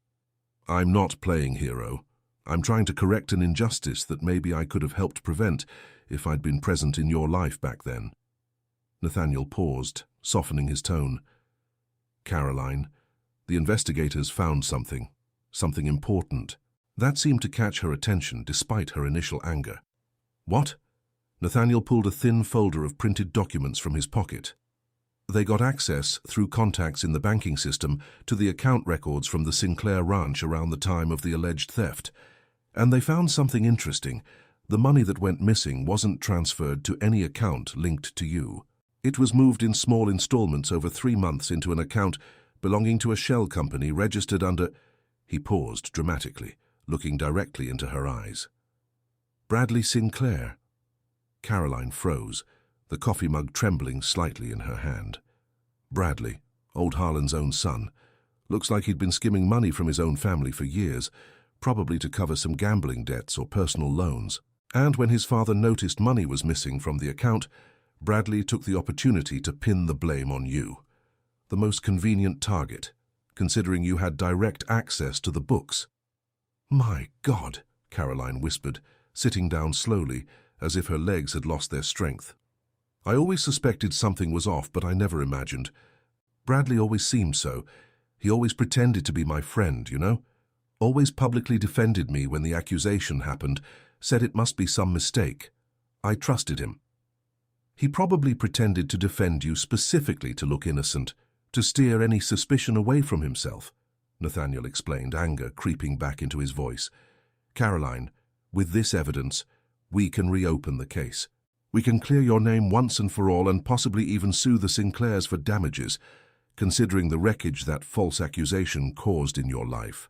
"I'm not playing hero. I'm trying to correct an injustice that maybe I could have helped prevent if I'd been present in your life back then." Nathaniel paused, softening his tone. "Caroline, the investigators found something important." That seemed to catch her attention despite her initial anger. "What?" Nathaniel pulled a thin folder of printed documents from his pocket. "They got access, through contacts in the banking system, to the account records from the Sinclair Ranch around the time of the alleged theft. And they found something interesting. The money that went missing wasn't transferred to any account linked to you. It was moved in small installments over 3 months into an account belonging to a shell company registered under—" He paused dramatically, looking directly into her eyes. "Bradley Sinclair." Caroline froze, the coffee mug trembling slightly in her hand. Bradley, old Harlan's own son. Looks like he'd been skimming money from his own family for years, probably to cover some gambling debts or personal loans. And when his father noticed money was missing from the account, Bradley took the opportunity to pin the blame on you. The most convenient target, considering you had direct access to the books. "My God," Caroline whispered, sitting down slowly, as if her legs had lost their strength. "I always suspected something was off, but I never imagined. Bradley always seemed so. He always pretended to be my friend, you know? Always publicly defended me when the accusation happened, said it must be some mistake. I trusted him." "He probably pretended to defend you specifically to look innocent, to steer any suspicion away from himself," Nathaniel explained, anger creeping back into his voice. "Caroline, with this evidence, we can reopen the case. We can clear your name once and for all and possibly even sue the Sinclairs for damages, considering the wreckage that false accusation caused in your life."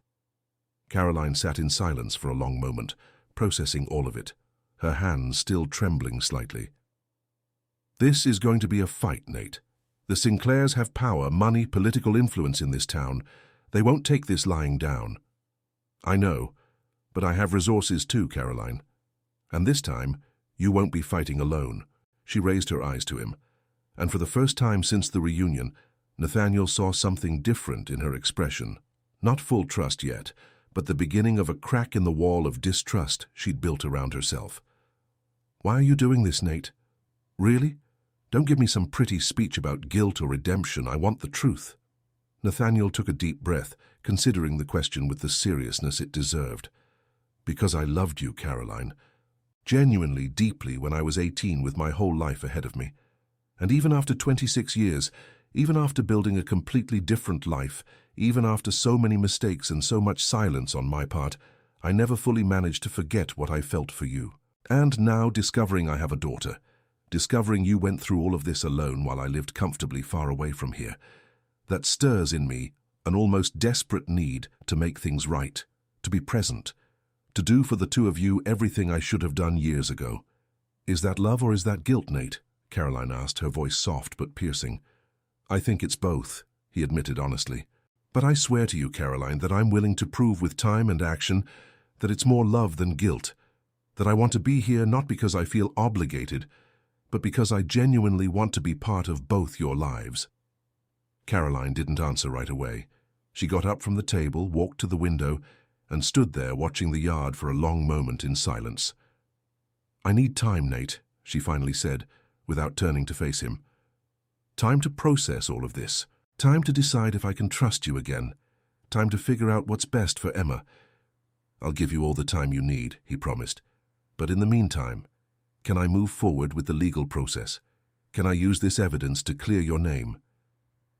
Caroline sat in silence for a long moment, processing all of it, her hands still trembling slightly. "This is going to be a fight, Nate. The Sinclairs have power, money, political influence in this town. They won't take this lying down." "I know, but I have resources too, Caroline. And this time, you won't be fighting alone." She raised her eyes to him, and for the first time since the reunion, Nathaniel saw something different in her expression. Not full trust yet, but the beginning of a crack in the wall of distrust she'd built around herself. "Why are you doing this, Nate? Really? Don't give me some pretty speech about guilt or redemption. I want the truth." Nathaniel took a deep breath, considering the question with the seriousness it deserved. "Because I loved you, Caroline. Genuinely, deeply, when I was 18 with my whole life ahead of me. And even after 26 years, even after building a completely different life, even after so many mistakes and so much silence on my part, I never fully managed to forget what I felt for you. And now, discovering I have a daughter, discovering you went through all of this alone while I lived comfortably far away from here, that stirs in me an almost desperate need to make things right, to be present, to do for the two of you everything I should have done years ago." "Is that love or is that guilt, Nate?" Caroline asked, her voice soft but piercing. "I think it's both," he admitted honestly. "But I swear to you, Caroline, that I'm willing to prove with time and action that it's more love than guilt, that I want to be here not because I feel obligated, but because I genuinely want to be part of both your lives." Caroline didn't answer right away. She got up from the table, walked to the window, and stood there watching the yard for a long moment in silence. "I need time, Nate," she finally said, without turning to face him. "Time to process all of this. Time to decide if I can trust you again. Time to figure out what's best for Emma." "I'll give you all the time you need," he promised. "But in the meantime, can I move forward with the legal process? Can I use this evidence to clear your name?"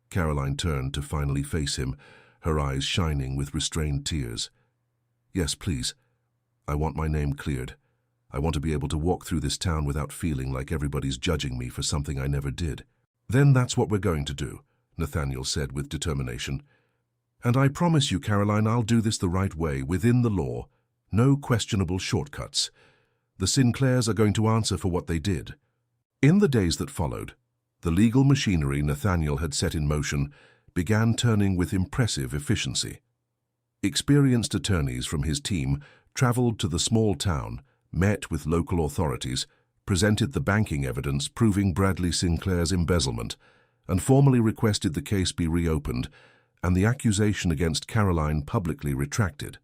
Caroline turned to finally face him, her eyes shining with restrained tears. "Yes, please. I want my name cleared. I want to be able to walk through this town without feeling like everybody's judging me for something I never did." "Then that's what we're going to do," Nathaniel said with determination. "And I promise you, Caroline, I'll do this the right way, within the law. No questionable shortcuts. The Sinclairs are going to answer for what they did." In the days that followed, the legal machinery Nathaniel had set in motion began turning with impressive efficiency. Experienced attorneys from his team traveled to the small town, met with local authorities, presented the banking evidence proving Bradley Sinclair's embezzlement, and formally requested the case be reopened and the accusation against Caroline publicly retracted.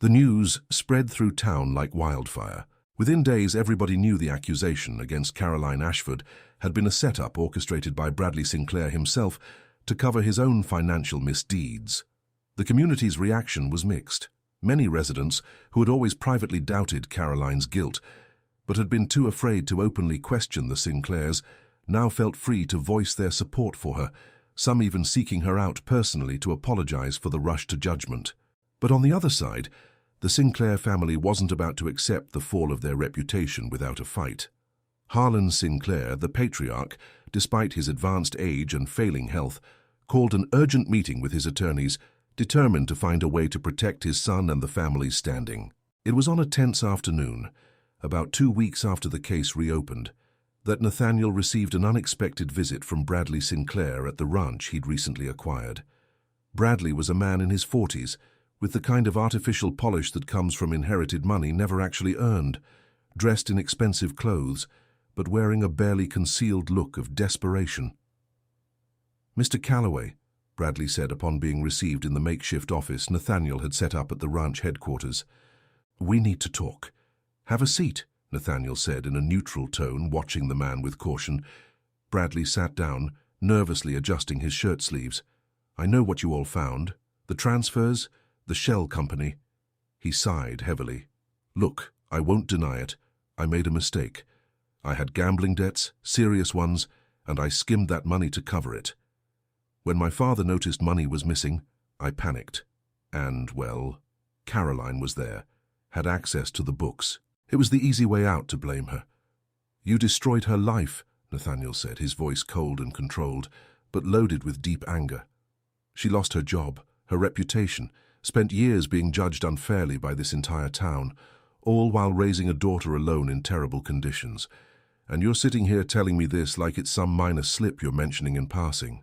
The news spread through town like wildfire. Within days, everybody knew the accusation against Caroline Ashford had been a setup orchestrated by Bradley Sinclair himself to cover his own financial misdeeds. The community's reaction was mixed. Many residents, who had always privately doubted Caroline's guilt, but had been too afraid to openly question the Sinclairs, now felt free to voice their support for her, some even seeking her out personally to apologize for the rush to judgment. But on the other side, the Sinclair family wasn't about to accept the fall of their reputation without a fight. Harlan Sinclair, the patriarch, despite his advanced age and failing health, called an urgent meeting with his attorneys, determined to find a way to protect his son and the family's standing. It was on a tense afternoon, about 2 weeks after the case reopened, that Nathaniel received an unexpected visit from Bradley Sinclair at the ranch he'd recently acquired. Bradley was a man in his 40s, with the kind of artificial polish that comes from inherited money never actually earned, dressed in expensive clothes, but wearing a barely concealed look of desperation. "Mr. Calloway," Bradley said upon being received in the makeshift office Nathaniel had set up at the ranch headquarters. "We need to talk." "Have a seat," Nathaniel said in a neutral tone, watching the man with caution. Bradley sat down, nervously adjusting his shirt sleeves. "I know what you all found. The transfers, the shell company." He sighed heavily. "Look, I won't deny it. I made a mistake. I had gambling debts, serious ones, and I skimmed that money to cover it. When my father noticed money was missing, I panicked. And, well, Caroline was there, had access to the books. It was the easy way out to blame her." "You destroyed her life," Nathaniel said, his voice cold and controlled, but loaded with deep anger. "She lost her job, her reputation, spent years being judged unfairly by this entire town, all while raising a daughter alone in terrible conditions. And you're sitting here telling me this like it's some minor slip you're mentioning in passing."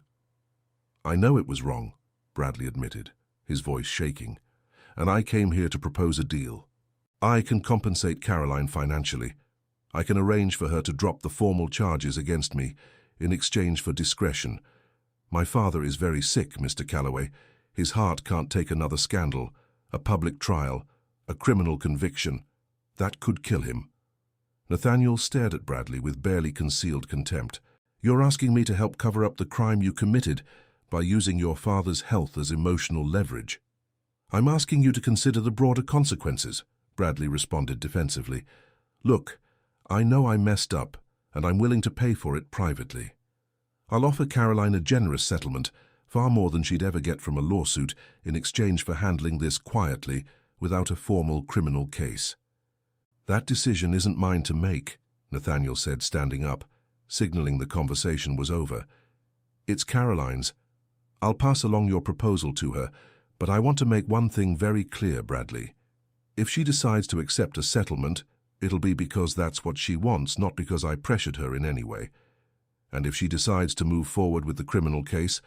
"I know it was wrong," Bradley admitted, his voice shaking, "and I came here to propose a deal. I can compensate Caroline financially. I can arrange for her to drop the formal charges against me in exchange for discretion. My father is very sick, Mr. Calloway. His heart can't take another scandal, a public trial, a criminal conviction. That could kill him. Nathaniel stared at Bradley with barely concealed contempt. You're asking me to help cover up the crime you committed by using your father's health as emotional leverage. I'm asking you to consider the broader consequences, Bradley responded defensively. Look, I know I messed up, and I'm willing to pay for it privately. I'll offer Caroline a generous settlement, far more than she'd ever get from a lawsuit, in exchange for handling this quietly, without a formal criminal case. That decision isn't mine to make, Nathaniel said, standing up, signaling the conversation was over. It's Caroline's. I'll pass along your proposal to her, but I want to make one thing very clear, Bradley. If she decides to accept a settlement, it'll be because that's what she wants, not because I pressured her in any way. And if she decides to move forward with the criminal case,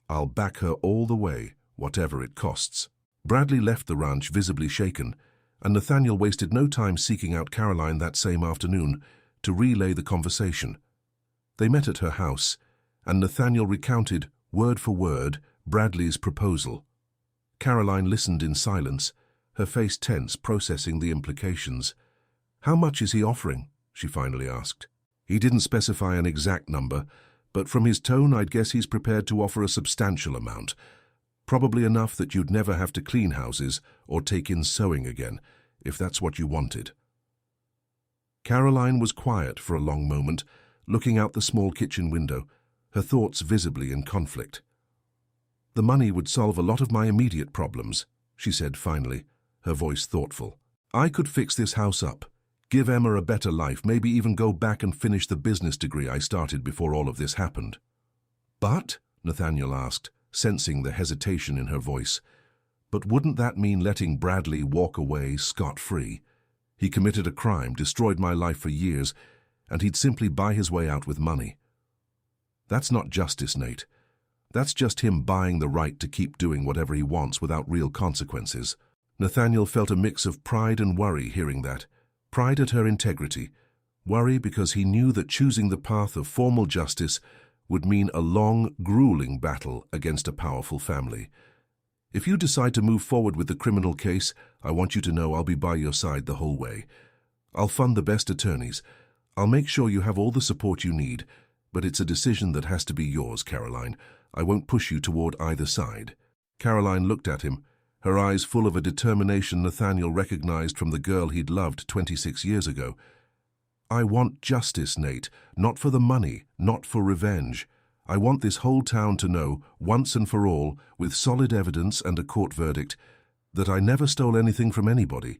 I'll back her all the way, whatever it costs. Bradley left the ranch visibly shaken, and Nathaniel wasted no time seeking out Caroline that same afternoon to relay the conversation. They met at her house, and Nathaniel recounted, word for word, Bradley's proposal. Caroline listened in silence, her face tense, processing the implications. How much is he offering? She finally asked. He didn't specify an exact number, but from his tone I'd guess he's prepared to offer a substantial amount. Probably enough that you'd never have to clean houses or take in sewing again, if that's what you wanted. Caroline was quiet for a long moment, looking out the small kitchen window, her thoughts visibly in conflict. The money would solve a lot of my immediate problems, she said finally, her voice thoughtful. I could fix this house up, give Emma a better life, maybe even go back and finish the business degree I started before all of this happened. But, Nathaniel asked, sensing the hesitation in her voice, but wouldn't that mean letting Bradley walk away scot-free? He committed a crime, destroyed my life for years, and he'd simply buy his way out with money. That's not justice, Nate. That's just him buying the right to keep doing whatever he wants without real consequences. Nathaniel felt a mix of pride and worry hearing that. Pride at her integrity, worry because he knew that choosing the path of formal justice would mean a long, grueling battle against a powerful family. If you decide to move forward with the criminal case, I want you to know I'll be by your side the whole way. I'll fund the best attorneys. I'll make sure you have all the support you need, but it's a decision that has to be yours, Caroline. I won't push you toward either side. Caroline looked at him, her eyes full of a determination Nathaniel recognized from the girl he'd loved 26 years ago. I want justice, Nate, not for the money, not for revenge. I want this whole town to know, once and for all, with solid evidence and a court verdict, that I never stole anything from anybody.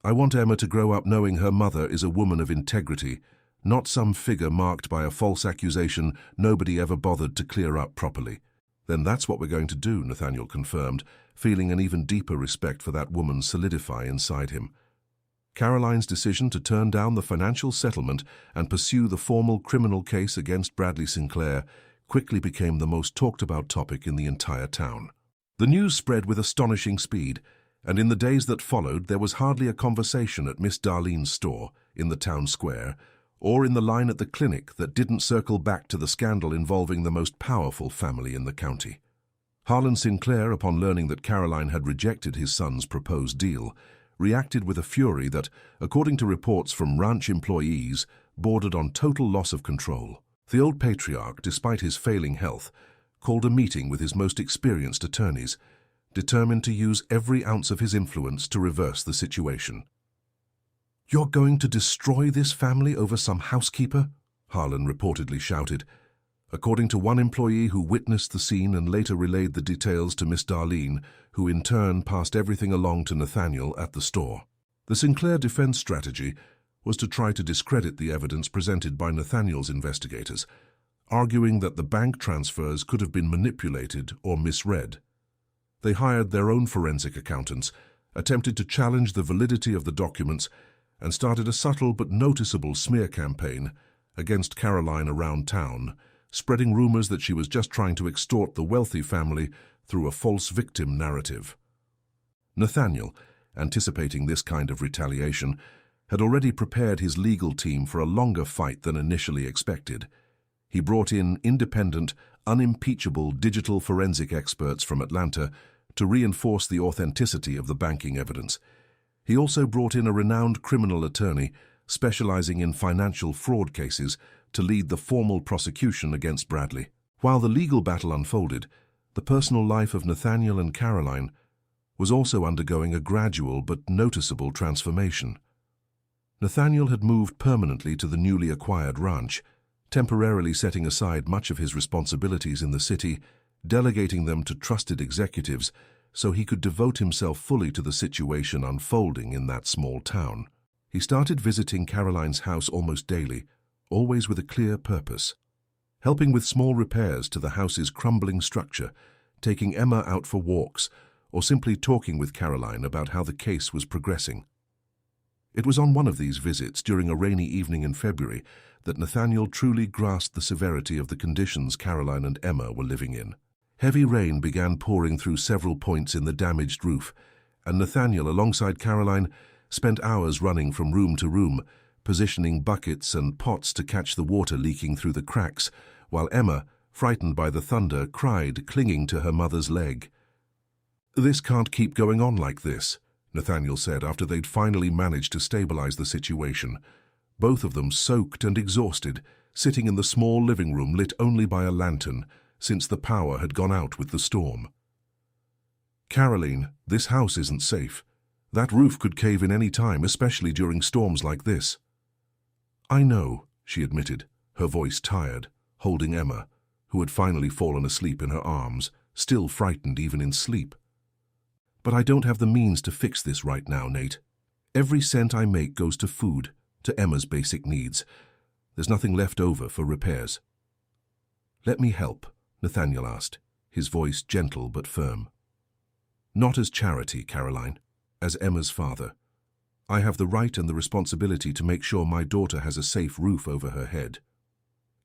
I want Emma to grow up knowing her mother is a woman of integrity, not some figure marked by a false accusation nobody ever bothered to clear up properly. Then that's what we're going to do, Nathaniel confirmed, feeling an even deeper respect for that woman solidify inside him. Caroline's decision to turn down the financial settlement and pursue the formal criminal case against Bradley Sinclair quickly became the most talked-about topic in the entire town. The news spread with astonishing speed, and in the days that followed there was hardly a conversation at Miss Darlene's store, in the town square, or in the line at the clinic that didn't circle back to the scandal involving the most powerful family in the county. Harlan Sinclair, upon learning that Caroline had rejected his son's proposed deal, reacted with a fury that, according to reports from ranch employees, bordered on total loss of control. The old patriarch, despite his failing health, called a meeting with his most experienced attorneys, determined to use every ounce of his influence to reverse the situation. "You're going to destroy this family over some housekeeper?" Harlan reportedly shouted. According to one employee who witnessed the scene and later relayed the details to Miss Darlene, who in turn passed everything along to Nathaniel at the store. The Sinclair defense strategy was to try to discredit the evidence presented by Nathaniel's investigators, arguing that the bank transfers could have been manipulated or misread. They hired their own forensic accountants, attempted to challenge the validity of the documents, and started a subtle but noticeable smear campaign against Caroline around town, spreading rumors that she was just trying to extort the wealthy family through a false victim narrative. Nathaniel, anticipating this kind of retaliation, had already prepared his legal team for a longer fight than initially expected. He brought in independent, unimpeachable digital forensic experts from Atlanta to reinforce the authenticity of the banking evidence. He also brought in a renowned criminal attorney specializing in financial fraud cases to lead the formal prosecution against Bradley. While the legal battle unfolded, the personal life of Nathaniel and Caroline was also undergoing a gradual but noticeable transformation. Nathaniel had moved permanently to the newly acquired ranch, temporarily setting aside much of his responsibilities in the city, delegating them to trusted executives so he could devote himself fully to the situation unfolding in that small town. He started visiting Caroline's house almost daily, always with a clear purpose. Helping with small repairs to the house's crumbling structure, taking Emma out for walks, or simply talking with Caroline about how the case was progressing. It was on one of these visits, during a rainy evening in February, that Nathaniel truly grasped the severity of the conditions Caroline and Emma were living in. Heavy rain began pouring through several points in the damaged roof, and Nathaniel, alongside Caroline, spent hours running from room to room, positioning buckets and pots to catch the water leaking through the cracks, while Emma, frightened by the thunder, cried, clinging to her mother's leg. "This can't keep going on like this," Nathaniel said after they'd finally managed to stabilize the situation. Both of them soaked and exhausted, sitting in the small living room lit only by a lantern, since the power had gone out with the storm. "Caroline, this house isn't safe. That roof could cave in any time, especially during storms like this." "I know," she admitted, her voice tired, holding Emma, who had finally fallen asleep in her arms, still frightened even in sleep. "But I don't have the means to fix this right now, Nate. Every cent I make goes to food, to Emma's basic needs. There's nothing left over for repairs." "Let me help," Nathaniel asked, his voice gentle but firm. "Not as charity, Caroline. As Emma's father. I have the right and the responsibility to make sure my daughter has a safe roof over her head."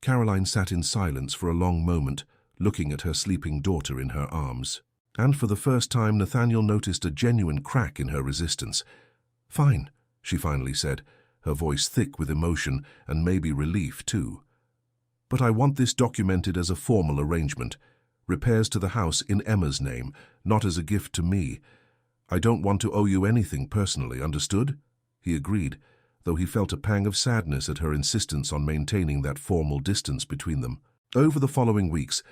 Caroline sat in silence for a long moment, looking at her sleeping daughter in her arms. And for the first time, Nathaniel noticed a genuine crack in her resistance. "Fine," she finally said, her voice thick with emotion and maybe relief too. "But I want this documented as a formal arrangement. Repairs to the house in Emma's name, not as a gift to me. I don't want to owe you anything personally, understood?" He agreed, though he felt a pang of sadness at her insistence on maintaining that formal distance between them. Over the following weeks,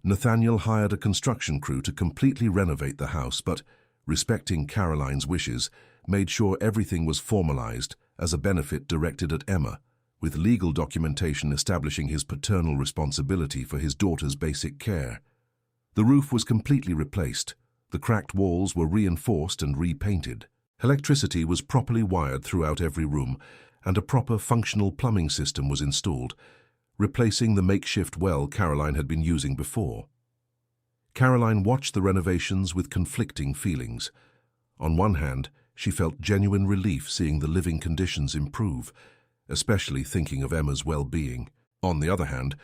Nathaniel hired a construction crew to completely renovate the house, but, respecting Caroline's wishes, made sure everything was formalized as a benefit directed at Emma, with legal documentation establishing his paternal responsibility for his daughter's basic care. The roof was completely replaced. The cracked walls were reinforced and repainted. Electricity was properly wired throughout every room, and a proper functional plumbing system was installed, replacing the makeshift well Caroline had been using before. Caroline watched the renovations with conflicting feelings. On one hand, she felt genuine relief seeing the living conditions improve, especially thinking of Emma's well-being. On the other hand,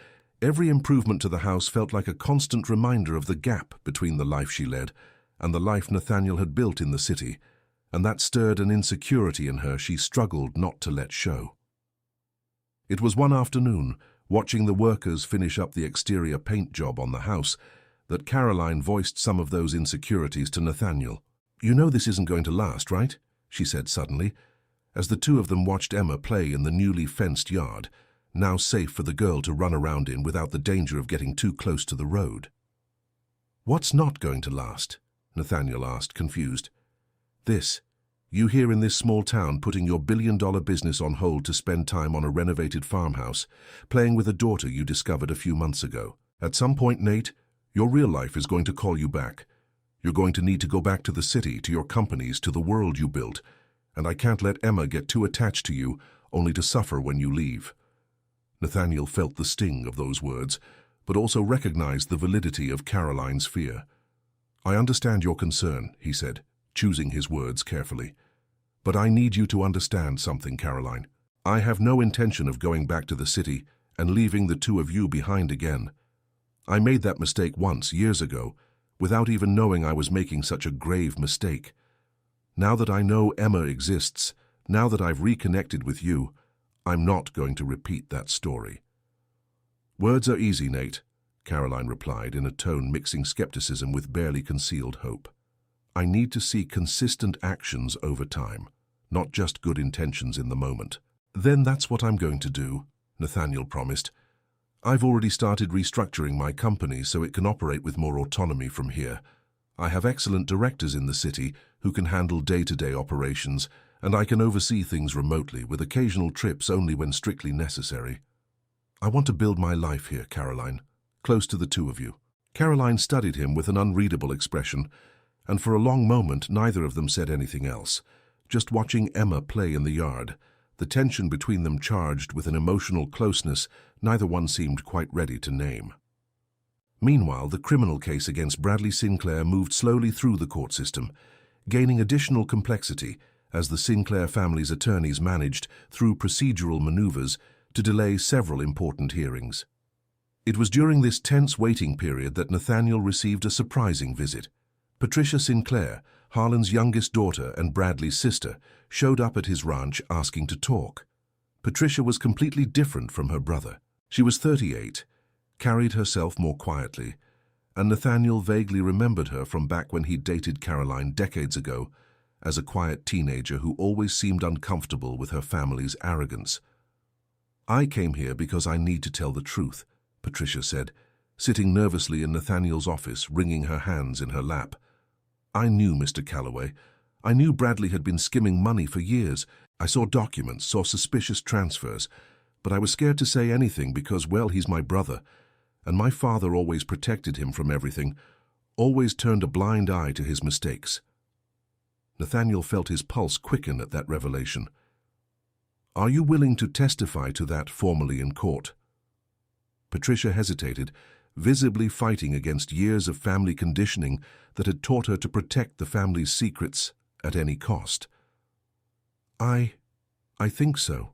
every improvement to the house felt like a constant reminder of the gap between the life she led and the life Nathaniel had built in the city, and that stirred an insecurity in her she struggled not to let show. It was one afternoon, watching the workers finish up the exterior paint job on the house, that Caroline voiced some of those insecurities to Nathaniel. "You know this isn't going to last, right?" she said suddenly, as the two of them watched Emma play in the newly fenced yard, now safe for the girl to run around in without the danger of getting too close to the road. "What's not going to last?" Nathaniel asked, confused. "This. You here in this small town putting your billion-dollar business on hold to spend time on a renovated farmhouse, playing with a daughter you discovered a few months ago. At some point, Nate, your real life is going to call you back. You're going to need to go back to the city, to your companies, to the world you built, and I can't let Emma get too attached to you, only to suffer when you leave." Nathaniel felt the sting of those words, but also recognized the validity of Caroline's fear. "I understand your concern," he said, choosing his words carefully. "But I need you to understand something, Caroline. I have no intention of going back to the city and leaving the two of you behind again. I made that mistake once, years ago, without even knowing I was making such a grave mistake. Now that I know Emma exists, now that I've reconnected with you, I'm not going to repeat that story." "Words are easy, Nate," Caroline replied in a tone mixing skepticism with barely concealed hope. "I need to see consistent actions over time, not just good intentions in the moment." "Then that's what I'm going to do," Nathaniel promised. "I've already started restructuring my company so it can operate with more autonomy from here. I have excellent directors in the city who can handle day-to-day operations, and I can oversee things remotely with occasional trips only when strictly necessary. I want to build my life here, Caroline, close to the two of you." Caroline studied him with an unreadable expression, and for a long moment neither of them said anything else, just watching Emma play in the yard, the tension between them charged with an emotional closeness neither one seemed quite ready to name. Meanwhile, the criminal case against Bradley Sinclair moved slowly through the court system, gaining additional complexity as the Sinclair family's attorneys managed, through procedural maneuvers, to delay several important hearings. It was during this tense waiting period that Nathaniel received a surprising visit. Patricia Sinclair, Harlan's youngest daughter and Bradley's sister, showed up at his ranch asking to talk. Patricia was completely different from her brother. She was 38, carried herself more quietly, and Nathaniel vaguely remembered her from back when he'd dated Caroline decades ago, as a quiet teenager who always seemed uncomfortable with her family's arrogance. "I came here because I need to tell the truth," Patricia said, sitting nervously in Nathaniel's office, wringing her hands in her lap. "I knew Mr. Calloway. I knew Bradley had been skimming money for years. I saw documents, saw suspicious transfers, but I was scared to say anything because, well, he's my brother, and my father always protected him from everything, always turned a blind eye to his mistakes." Nathaniel felt his pulse quicken at that revelation. "Are you willing to testify to that formally in court?" Patricia hesitated, visibly fighting against years of family conditioning that had taught her to protect the family's secrets at any cost. I think so.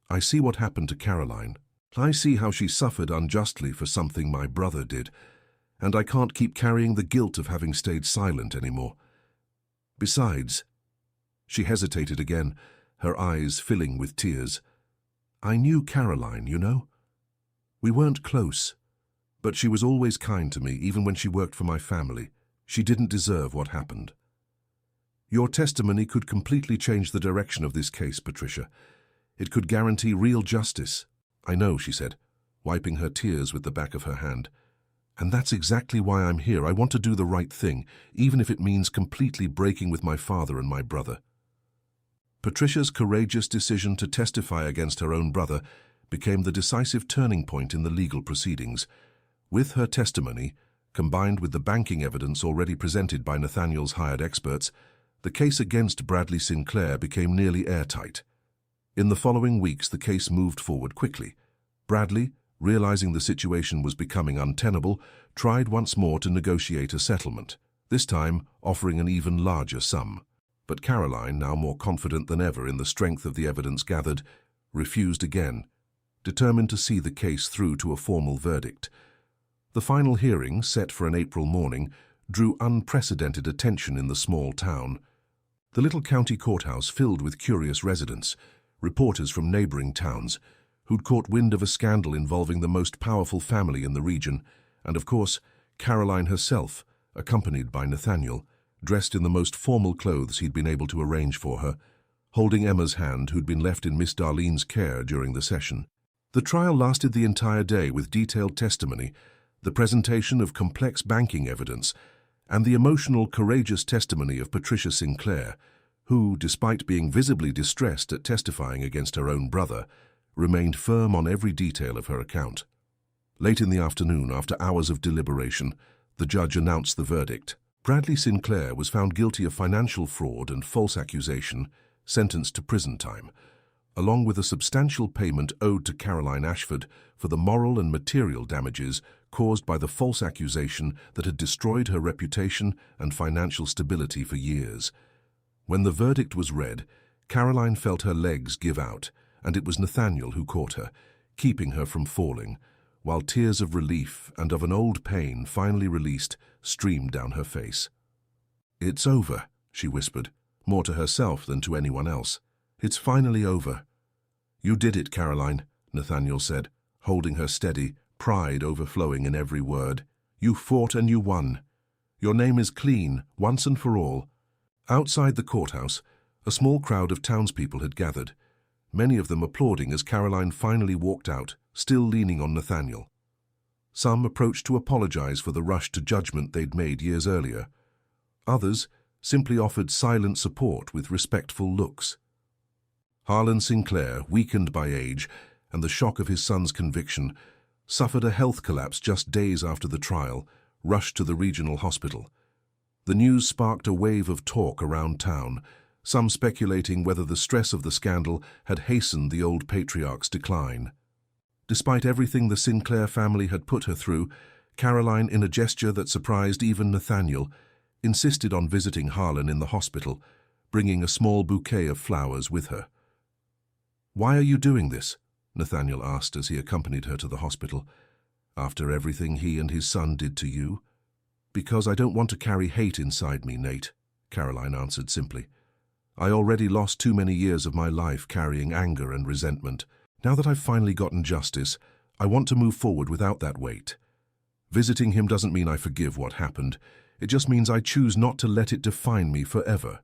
I see what happened to Caroline. I see how she suffered unjustly for something my brother did, and I can't keep carrying the guilt of having stayed silent anymore. Besides," she hesitated again, her eyes filling with tears, "I knew Caroline, you know. We weren't close, but she was always kind to me, even when she worked for my family. She didn't deserve what happened." "Your testimony could completely change the direction of this case, Patricia. It could guarantee real justice." "I know," she said, wiping her tears with the back of her hand. "And that's exactly why I'm here. I want to do the right thing, even if it means completely breaking with my father and my brother." Patricia's courageous decision to testify against her own brother became the decisive turning point in the legal proceedings. With her testimony, combined with the banking evidence already presented by Nathaniel's hired experts, the case against Bradley Sinclair became nearly airtight. In the following weeks, the case moved forward quickly. Bradley, realizing the situation was becoming untenable, tried once more to negotiate a settlement, this time offering an even larger sum. But Caroline, now more confident than ever in the strength of the evidence gathered, refused again, determined to see the case through to a formal verdict. The final hearing, set for an April morning, drew unprecedented attention in the small town. The little county courthouse filled with curious residents, reporters from neighboring towns, who'd caught wind of a scandal involving the most powerful family in the region, and of course, Caroline herself, accompanied by Nathaniel, dressed in the most formal clothes he'd been able to arrange for her, holding Emma's hand, who'd been left in Miss Darlene's care during the session. The trial lasted the entire day with detailed testimony, the presentation of complex banking evidence, and the emotional, courageous testimony of Patricia Sinclair, who, despite being visibly distressed at testifying against her own brother, remained firm on every detail of her account. Late in the afternoon, after hours of deliberation, the judge announced the verdict. Bradley Sinclair was found guilty of financial fraud and false accusation, sentenced to prison time, along with a substantial payment owed to Caroline Ashford for the moral and material damages caused by the false accusation that had destroyed her reputation and financial stability for years. When the verdict was read, Caroline felt her legs give out, and it was Nathaniel who caught her, keeping her from falling, while tears of relief and of an old pain finally released streamed down her face. "It's over," she whispered, more to herself than to anyone else. "It's finally over." "You did it, Caroline," Nathaniel said. holding her steady, pride overflowing in every word. "You fought and you won. Your name is clean, once and for all." Outside the courthouse, a small crowd of townspeople had gathered, many of them applauding as Caroline finally walked out, still leaning on Nathaniel. Some approached to apologize for the rush to judgment they'd made years earlier. Others simply offered silent support with respectful looks. Harlan Sinclair, weakened by age and the shock of his son's conviction, suffered a health collapse just days after the trial, rushed to the regional hospital. The news sparked a wave of talk around town, some speculating whether the stress of the scandal had hastened the old patriarch's decline. Despite everything the Sinclair family had put her through, Caroline, in a gesture that surprised even Nathaniel, insisted on visiting Harlan in the hospital, bringing a small bouquet of flowers with her. "Why are you doing this?" Nathaniel asked as he accompanied her to the hospital. "After everything he and his son did to you?" "Because I don't want to carry hate inside me, Nate," Caroline answered simply. "I already lost too many years of my life carrying anger and resentment. Now that I've finally gotten justice, I want to move forward without that weight. Visiting him doesn't mean I forgive what happened. It just means I choose not to let it define me forever."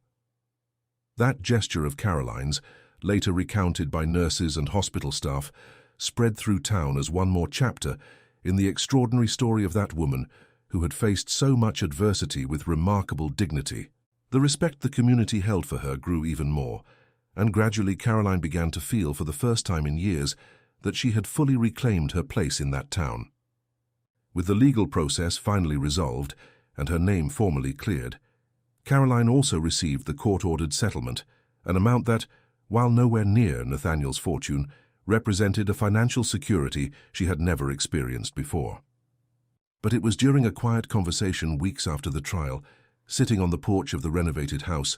That gesture of Caroline's, later recounted by nurses and hospital staff, spread through town as one more chapter in the extraordinary story of that woman who had faced so much adversity with remarkable dignity. The respect the community held for her grew even more, and gradually Caroline began to feel for the first time in years that she had fully reclaimed her place in that town. With the legal process finally resolved and her name formally cleared, Caroline also received the court-ordered settlement, an amount that, while nowhere near Nathaniel's fortune, represented a financial security she had never experienced before. But it was during a quiet conversation weeks after the trial, sitting on the porch of the renovated house,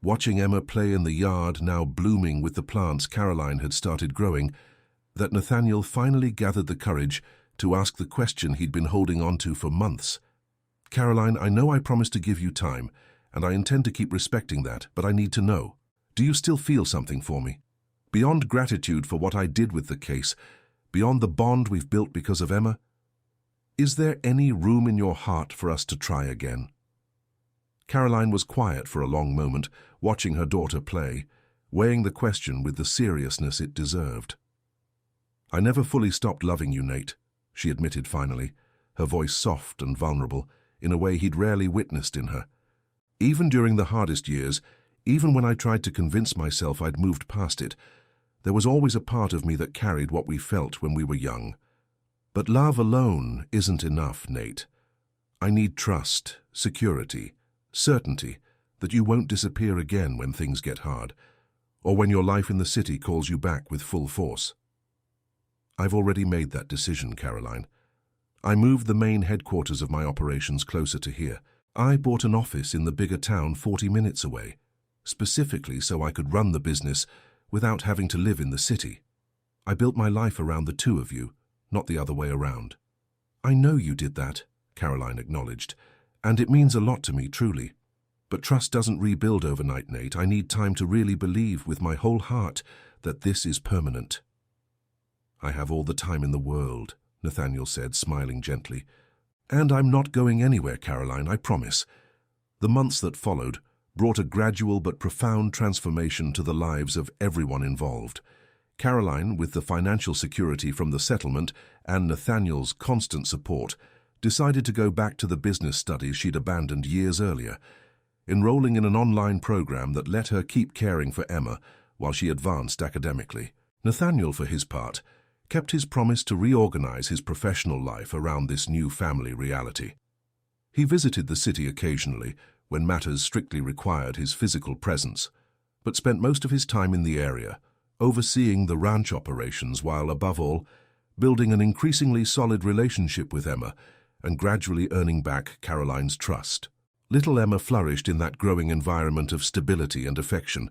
watching Emma play in the yard now blooming with the plants Caroline had started growing, that Nathaniel finally gathered the courage to ask the question he'd been holding on to for months. "Caroline, I know I promised to give you time, and I intend to keep respecting that, but I need to know. Do you still feel something for me? Beyond gratitude for what I did with the case, beyond the bond we've built because of Emma, is there any room in your heart for us to try again?" Caroline was quiet for a long moment, watching her daughter play, weighing the question with the seriousness it deserved. "I never fully stopped loving you, Nate," she admitted finally, her voice soft and vulnerable, in a way he'd rarely witnessed in her. "Even during the hardest years, even when I tried to convince myself I'd moved past it, there was always a part of me that carried what we felt when we were young. But love alone isn't enough, Nate. I need trust, security, certainty that you won't disappear again when things get hard, or when your life in the city calls you back with full force." "I've already made that decision, Caroline. I moved the main headquarters of my operations closer to here. I bought an office in the bigger town 40 minutes away, specifically so I could run the business without having to live in the city. I built my life around the two of you, not the other way around." "I know you did that," Caroline acknowledged, "and it means a lot to me, truly. But trust doesn't rebuild overnight, Nate. I need time to really believe with my whole heart that this is permanent." "I have all the time in the world," Nathaniel said, smiling gently. "And I'm not going anywhere, Caroline, I promise." The months that followed brought a gradual but profound transformation to the lives of everyone involved. Caroline, with the financial security from the settlement and Nathaniel's constant support, decided to go back to the business studies she'd abandoned years earlier, enrolling in an online program that let her keep caring for Emma while she advanced academically. Nathaniel, for his part, kept his promise to reorganize his professional life around this new family reality. He visited the city occasionally when matters strictly required his physical presence, but spent most of his time in the area, overseeing the ranch operations while, above all, building an increasingly solid relationship with Emma and gradually earning back Caroline's trust. Little Emma flourished in that growing environment of stability and affection.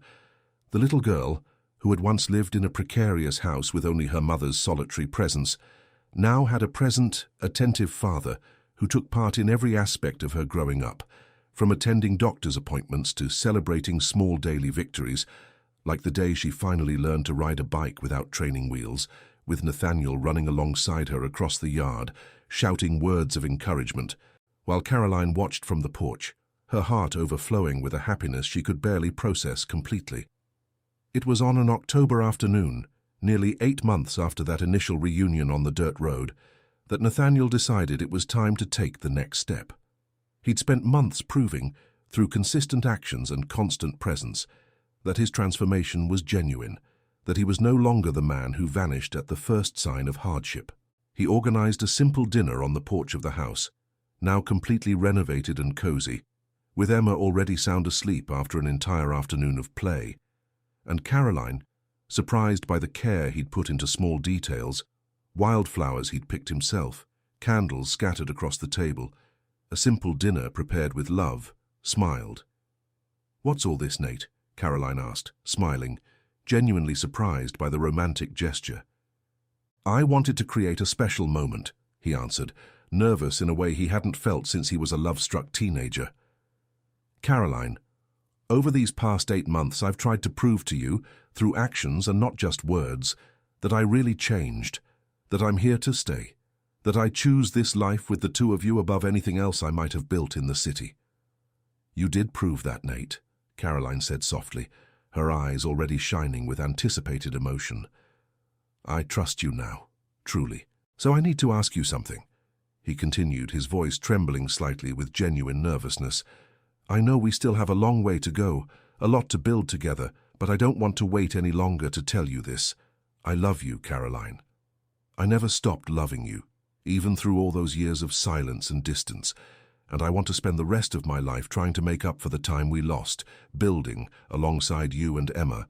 The little girl, who had once lived in a precarious house with only her mother's solitary presence, now had a present, attentive father who took part in every aspect of her growing up, from attending doctor's appointments to celebrating small daily victories, like the day she finally learned to ride a bike without training wheels, with Nathaniel running alongside her across the yard, shouting words of encouragement, while Caroline watched from the porch, her heart overflowing with a happiness she could barely process completely. It was on an October afternoon, nearly 8 months after that initial reunion on the dirt road, that Nathaniel decided it was time to take the next step. He'd spent months proving, through consistent actions and constant presence, that his transformation was genuine, that he was no longer the man who vanished at the first sign of hardship. He organized a simple dinner on the porch of the house, now completely renovated and cozy, with Emma already sound asleep after an entire afternoon of play, and Caroline, surprised by the care he'd put into small details, wildflowers he'd picked himself, candles scattered across the table, a simple dinner prepared with love, smiled. "What's all this, Nate?" Caroline asked, smiling, genuinely surprised by the romantic gesture. "I wanted to create a special moment," he answered, nervous in a way he hadn't felt since he was a love-struck teenager. "Caroline, over these past 8 months I've tried to prove to you, through actions and not just words, that I really changed, that I'm here to stay, that I choose this life with the two of you above anything else I might have built in the city." "You did prove that, Nate," Caroline said softly, her eyes already shining with anticipated emotion. "I trust you now, truly. So I need to ask you something," he continued, his voice trembling slightly with genuine nervousness. "I know we still have a long way to go, a lot to build together, but I don't want to wait any longer to tell you this. I love you, Caroline. I never stopped loving you, even through all those years of silence and distance, and I want to spend the rest of my life trying to make up for the time we lost, building, alongside you and Emma,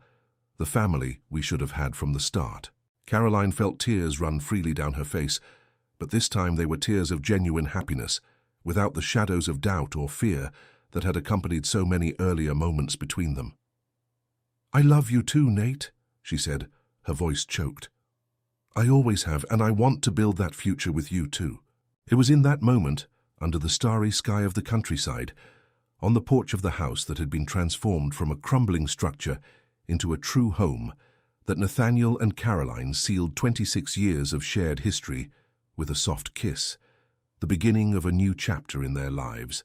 the family we should have had from the start." Caroline felt tears run freely down her face, but this time they were tears of genuine happiness, without the shadows of doubt or fear that had accompanied so many earlier moments between them. "I love you too, Nate," she said, her voice choked. "I always have, and I want to build that future with you too." It was in that moment, under the starry sky of the countryside, on the porch of the house that had been transformed from a crumbling structure into a true home, that Nathaniel and Caroline sealed 26 years of shared history with a soft kiss, the beginning of a new chapter in their lives.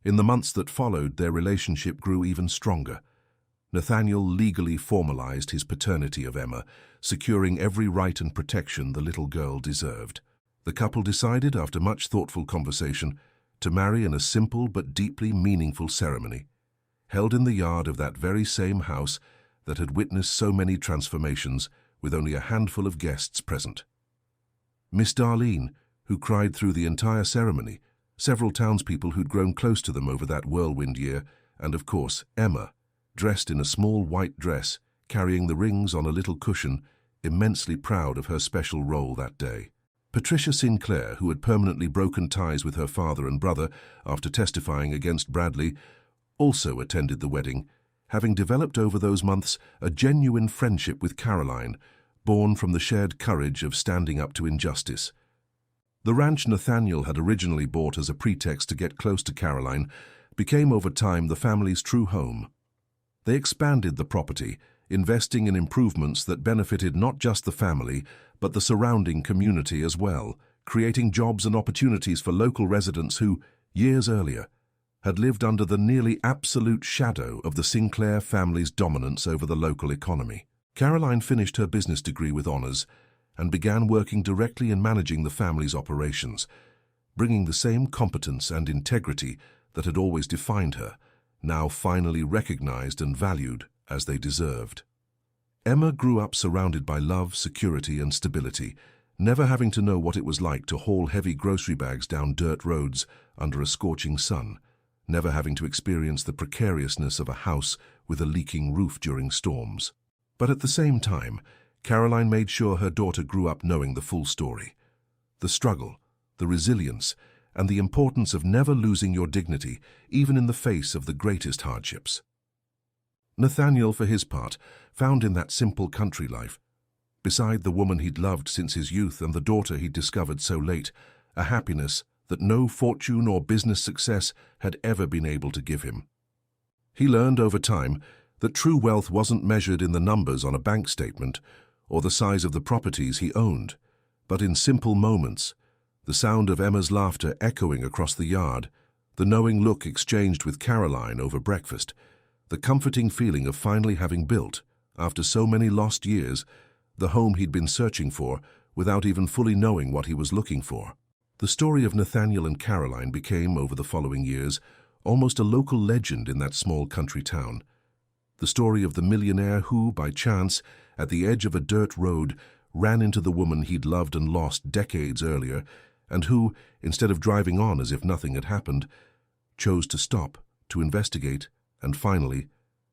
In the months that followed, their relationship grew even stronger. Nathaniel legally formalized his paternity of Emma, securing every right and protection the little girl deserved. The couple decided, after much thoughtful conversation, to marry in a simple but deeply meaningful ceremony, held in the yard of that very same house that had witnessed so many transformations, with only a handful of guests present. Miss Darlene, who cried through the entire ceremony, several townspeople who'd grown close to them over that whirlwind year, and of course Emma, dressed in a small white dress, carrying the rings on a little cushion, immensely proud of her special role that day. Patricia Sinclair, who had permanently broken ties with her father and brother after testifying against Bradley, also attended the wedding, having developed over those months a genuine friendship with Caroline, born from the shared courage of standing up to injustice. The ranch Nathaniel had originally bought as a pretext to get close to Caroline became over time the family's true home. They expanded the property, investing in improvements that benefited not just the family, but the surrounding community as well, creating jobs and opportunities for local residents who, years earlier, had lived under the nearly absolute shadow of the Sinclair family's dominance over the local economy. Caroline finished her business degree with honors and began working directly in managing the family's operations, bringing the same competence and integrity that had always defined her, now finally recognized and valued as they deserved. Emma grew up surrounded by love, security, and stability, never having to know what it was like to haul heavy grocery bags down dirt roads under a scorching sun, never having to experience the precariousness of a house with a leaking roof during storms. But at the same time, Caroline made sure her daughter grew up knowing the full story. The struggle, the resilience, and the importance of never losing your dignity, even in the face of the greatest hardships. Nathaniel, for his part, found in that simple country life, beside the woman he'd loved since his youth and the daughter he'd discovered so late, a happiness that no fortune or business success had ever been able to give him. He learned over time that true wealth wasn't measured in the numbers on a bank statement or the size of the properties he owned, but in simple moments, the sound of Emma's laughter echoing across the yard, the knowing look exchanged with Caroline over breakfast, the comforting feeling of finally having built, after so many lost years, the home he'd been searching for without even fully knowing what he was looking for. The story of Nathaniel and Caroline became, over the following years, almost a local legend in that small country town. The story of the millionaire who, by chance, at the edge of a dirt road, ran into the woman he'd loved and lost decades earlier, and who, instead of driving on as if nothing had happened, chose to stop, to investigate, and finally,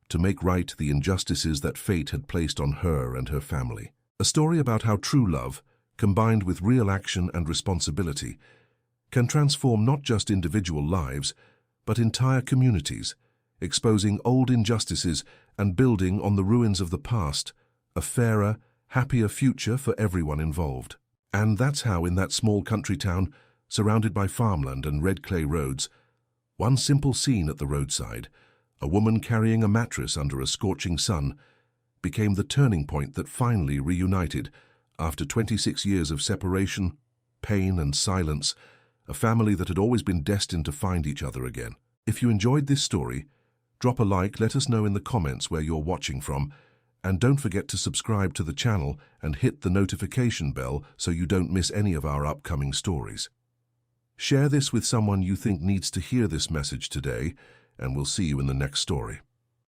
to make right the injustices that fate had placed on her and her family. A story about how true love, combined with real action and responsibility, can transform not just individual lives, but entire communities, exposing old injustices and building on the ruins of the past, a fairer, happier future for everyone involved. And that's how, in that small country town, surrounded by farmland and red clay roads, one simple scene at the roadside, a woman carrying a mattress under a scorching sun, became the turning point that finally reunited, after 26 years of separation, pain and silence, a family that had always been destined to find each other again. If you enjoyed this story, drop a like, let us know in the comments where you're watching from, and don't forget to subscribe to the channel and hit the notification bell so you don't miss any of our upcoming stories. Share this with someone you think needs to hear this message today, and we'll see you in the next story.